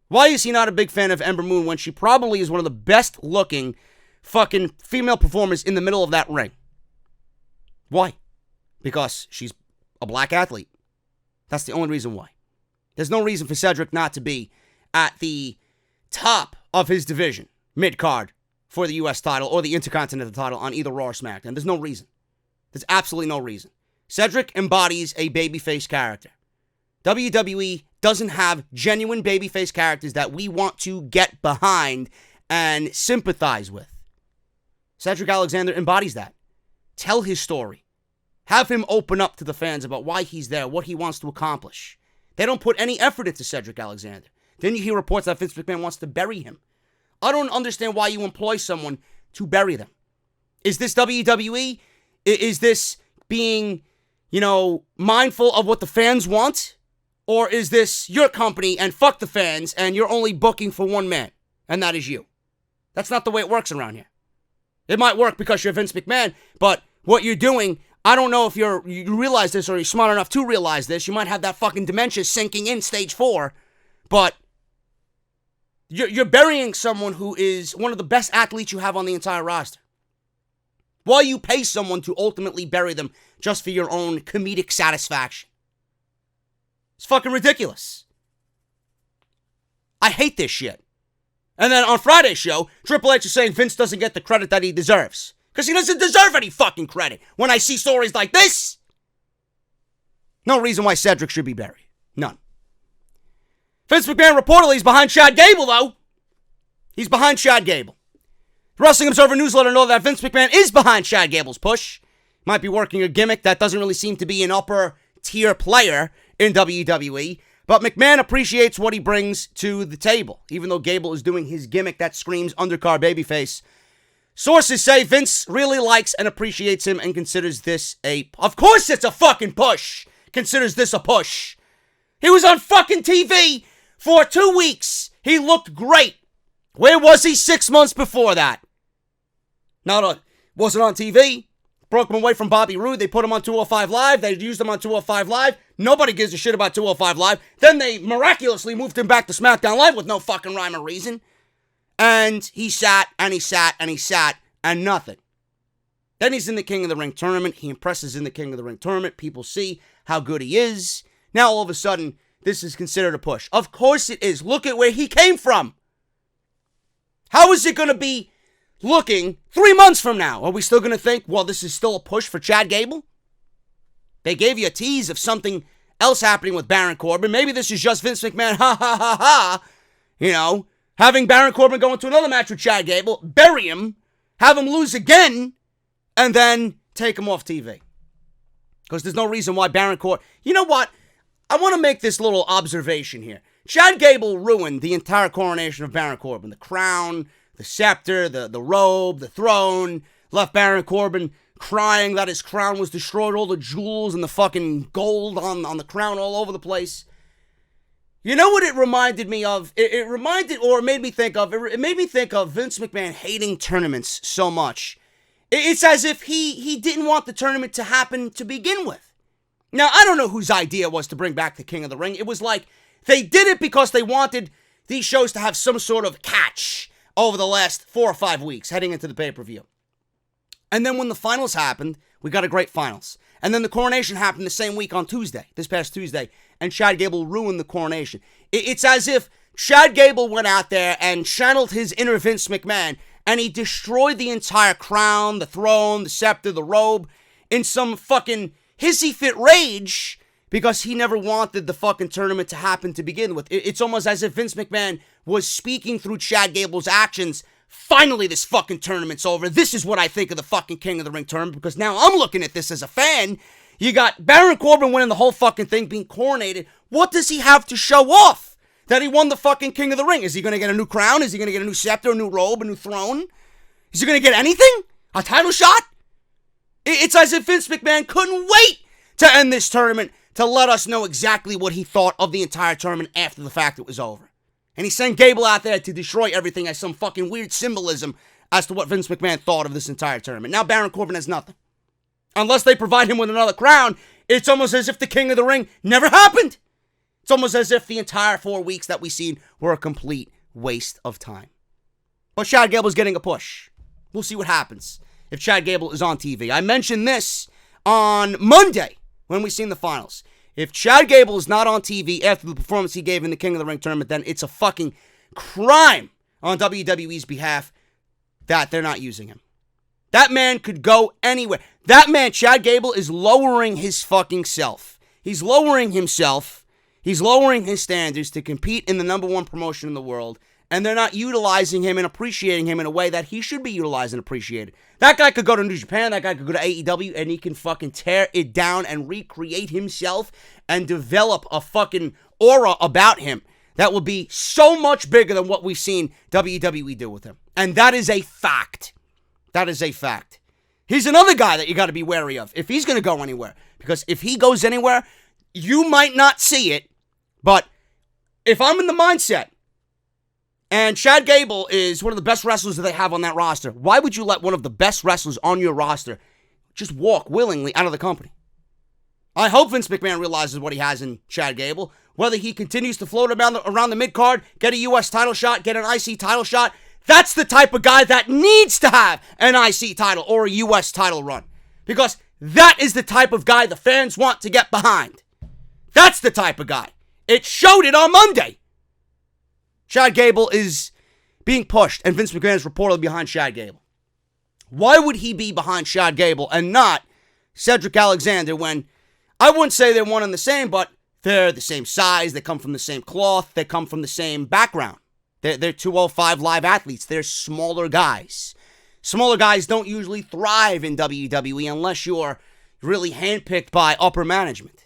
Why is he not a big fan of Ember Moon when she probably is one of the best looking fucking female performers in the middle of that ring? Why? Because she's a black athlete. That's the only reason why. There's no reason for Cedric not to be at the top of his division, mid-card, for the U.S. title or the Intercontinental title on either Raw or SmackDown. There's no reason. There's absolutely no reason. Cedric embodies a babyface character. WWE doesn't have genuine babyface characters that we want to get behind and sympathize with. Cedric Alexander embodies that. tell his story. Have him open up to the fans about why he's there, what he wants to accomplish. They don't put any effort into Cedric Alexander. Then you hear reports that Vince McMahon wants to bury him. I don't understand why you employ someone to bury them. Is this WWE? Is this being, mindful of what the fans want? Or is this your company and fuck the fans and you're only booking for one man, and that is you? That's not the way it works around here. It might work because you're Vince McMahon, but what you're doing, I don't know if you realize this or you're smart enough to realize this. You might have that fucking dementia sinking in stage 4, but you're burying someone who is one of the best athletes you have on the entire roster. Why you pay someone to ultimately bury them just for your own comedic satisfaction? It's fucking ridiculous. I hate this shit. And then on Friday's show, Triple H is saying Vince doesn't get the credit that he deserves. Because he doesn't deserve any fucking credit. When I see stories like this, no reason why Cedric should be buried. None. Vince McMahon reportedly is behind Chad Gable, though. He's behind Chad Gable. The Wrestling Observer newsletter know that Vince McMahon is behind Chad Gable's push. Might be working a gimmick that doesn't really seem to be an upper tier player in WWE. But McMahon appreciates what he brings to the table, even though Gable is doing his gimmick that screams undercard babyface. Sources say Vince really likes and appreciates him and considers this of course it's a fucking push. Considers this a push. He was on fucking TV for 2 weeks. He looked great. Where was he 6 months before that? Wasn't on TV. Broke him away from Bobby Roode. They put him on 205 Live. They used him on 205 Live. Nobody gives a shit about 205 Live. Then they miraculously moved him back to Smackdown Live with no fucking rhyme or reason. And he sat, and he sat, and he sat, and nothing. Then he's in the King of the Ring tournament. He impresses in the King of the Ring tournament. People see how good he is. Now all of a sudden, this is considered a push. Of course it is. Look at where he came from. How is it going to be looking 3 months from now? Are we still going to think, well, this is still a push for Chad Gable? They gave you a tease of something else happening with Baron Corbin. Maybe this is just Vince McMahon, ha ha ha ha, having Baron Corbin go into another match with Chad Gable, bury him, have him lose again, and then take him off TV. Because there's no reason why Baron Corbin... You know what? I want to make this little observation here. Chad Gable ruined the entire coronation of Baron Corbin. The crown, the scepter, the robe, the throne. Left Baron Corbin crying that his crown was destroyed. All the jewels and the fucking gold on the crown all over the place. You know what it reminded me of? It made me think of Vince McMahon hating tournaments so much. It's as if he didn't want the tournament to happen to begin with. Now, I don't know whose idea it was to bring back the King of the Ring. It was like they did it because they wanted these shows to have some sort of catch over the last 4 or 5 weeks heading into the pay-per-view. And then when the finals happened, we got a great finals. And then the coronation happened the same week on Tuesday, this past Tuesday, and Chad Gable ruined the coronation. It's as if Chad Gable went out there and channeled his inner Vince McMahon, and he destroyed the entire crown, the throne, the scepter, the robe, in some fucking hissy fit rage, because he never wanted the fucking tournament to happen to begin with. It's almost as if Vince McMahon was speaking through Chad Gable's actions. Finally, this fucking tournament's over. This is what I think of the fucking King of the Ring tournament, because now I'm looking at this as a fan. You got Baron Corbin winning the whole fucking thing, being coronated. What does he have to show off that he won the fucking King of the Ring? Is he going to get a new crown? Is he going to get a new scepter, a new robe, a new throne? Is he going to get anything? A title shot? It's as if Vince McMahon couldn't wait to end this tournament to let us know exactly what he thought of the entire tournament after the fact it was over. And he sent Gable out there to destroy everything as some fucking weird symbolism as to what Vince McMahon thought of this entire tournament. Now Baron Corbin has nothing. Unless they provide him with another crown, it's almost as if the King of the Ring never happened. It's almost as if the entire 4 weeks that we've seen were a complete waste of time. But Chad Gable's getting a push. We'll see what happens if Chad Gable is on TV. I mentioned this on Monday when we seen the finals. If Chad Gable is not on TV after the performance he gave in the King of the Ring tournament, then it's a fucking crime on WWE's behalf that they're not using him. That man could go anywhere. That man, Chad Gable, is lowering his fucking self. He's lowering himself. He's lowering his standards to compete in the #1 promotion in the world and they're not utilizing him and appreciating him in a way that he should be utilized and appreciated. That guy could go to New Japan, that guy could go to AEW, and he can fucking tear it down and recreate himself and develop a fucking aura about him that will be so much bigger than what we've seen WWE do with him. And that is a fact. That is a fact. He's another guy that you got to be wary of if he's going to go anywhere. Because if he goes anywhere, you might not see it, but if I'm in the mindset, and Chad Gable is one of the best wrestlers that they have on that roster, why would you let one of the best wrestlers on your roster just walk willingly out of the company? I hope Vince McMahon realizes what he has in Chad Gable. Whether he continues to float around the mid-card, get a U.S. title shot, get an IC title shot, that's the type of guy that needs to have an IC title or a U.S. title run. Because that is the type of guy the fans want to get behind. That's the type of guy. It showed it on Monday. Chad Gable is being pushed, and Vince McMahon is reportedly behind Chad Gable. Why would he be behind Chad Gable and not Cedric Alexander when I wouldn't say they're one and the same, but they're the same size, they come from the same cloth, they come from the same background. They're 205 live athletes. They're smaller guys. Smaller guys don't usually thrive in WWE unless you're really handpicked by upper management.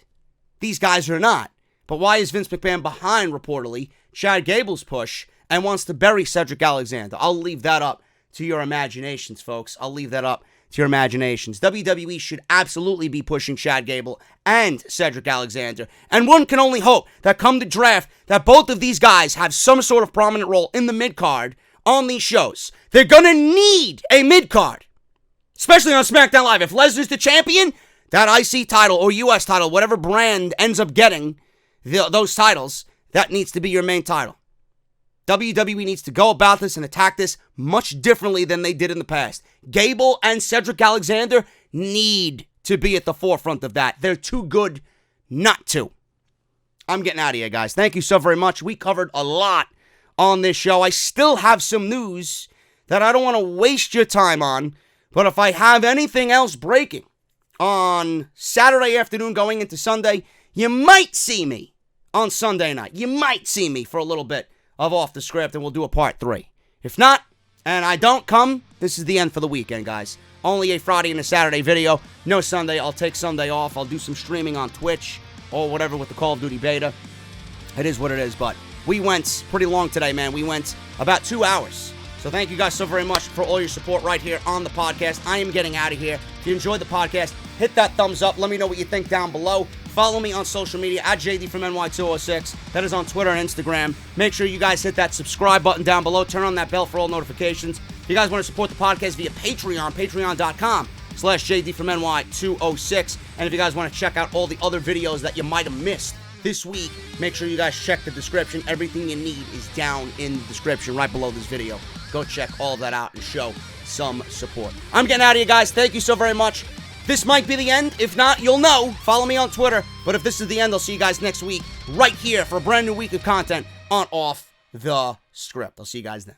These guys are not. But why is Vince McMahon behind, reportedly, Chad Gable's push and wants to bury Cedric Alexander? I'll leave that up to your imaginations, folks. I'll leave that up to your imaginations. WWE should absolutely be pushing Chad Gable and Cedric Alexander. And one can only hope that come the draft, that both of these guys have some sort of prominent role in the mid-card on these shows. They're going to need a mid-card, especially on Smackdown Live. If Lesnar's the champion, that IC title or US title, whatever brand ends up getting those titles, that needs to be your main title. WWE needs to go about this and attack this much differently than they did in the past. Gable and Cedric Alexander need to be at the forefront of that. They're too good not to. I'm getting out of here, guys. Thank you so very much. We covered a lot on this show. I still have some news that I don't want to waste your time on, but if I have anything else breaking on Saturday afternoon going into Sunday, you might see me on Sunday night. You might see me for a little bit of Off the Script, and we'll do a part 3. If not, and I don't come, this is the end for the weekend, guys. Only a Friday and a Saturday video. No Sunday. I'll take Sunday off. I'll do some streaming on Twitch or whatever with the Call of Duty beta. It is what it is, but we went pretty long today, man. We went about 2 hours. So thank you guys so very much for all your support right here on the podcast. I am getting out of here. If you enjoyed the podcast, hit that thumbs up. Let me know what you think down below. Follow me on social media at JD from NY206. That is on Twitter and Instagram. Make sure you guys hit that subscribe button down below. Turn on that bell for all notifications. If you guys want to support the podcast via Patreon, patreon.com/JD from NY206. And if you guys want to check out all the other videos that you might have missed this week, make sure you guys check the description. Everything you need is down in the description right below this video. Go check all of that out and show some support. I'm getting out of here, guys. Thank you so very much. This might be the end. If not, you'll know. Follow me on Twitter. But if this is the end, I'll see you guys next week right here for a brand new week of content on Off the Script. I'll see you guys then.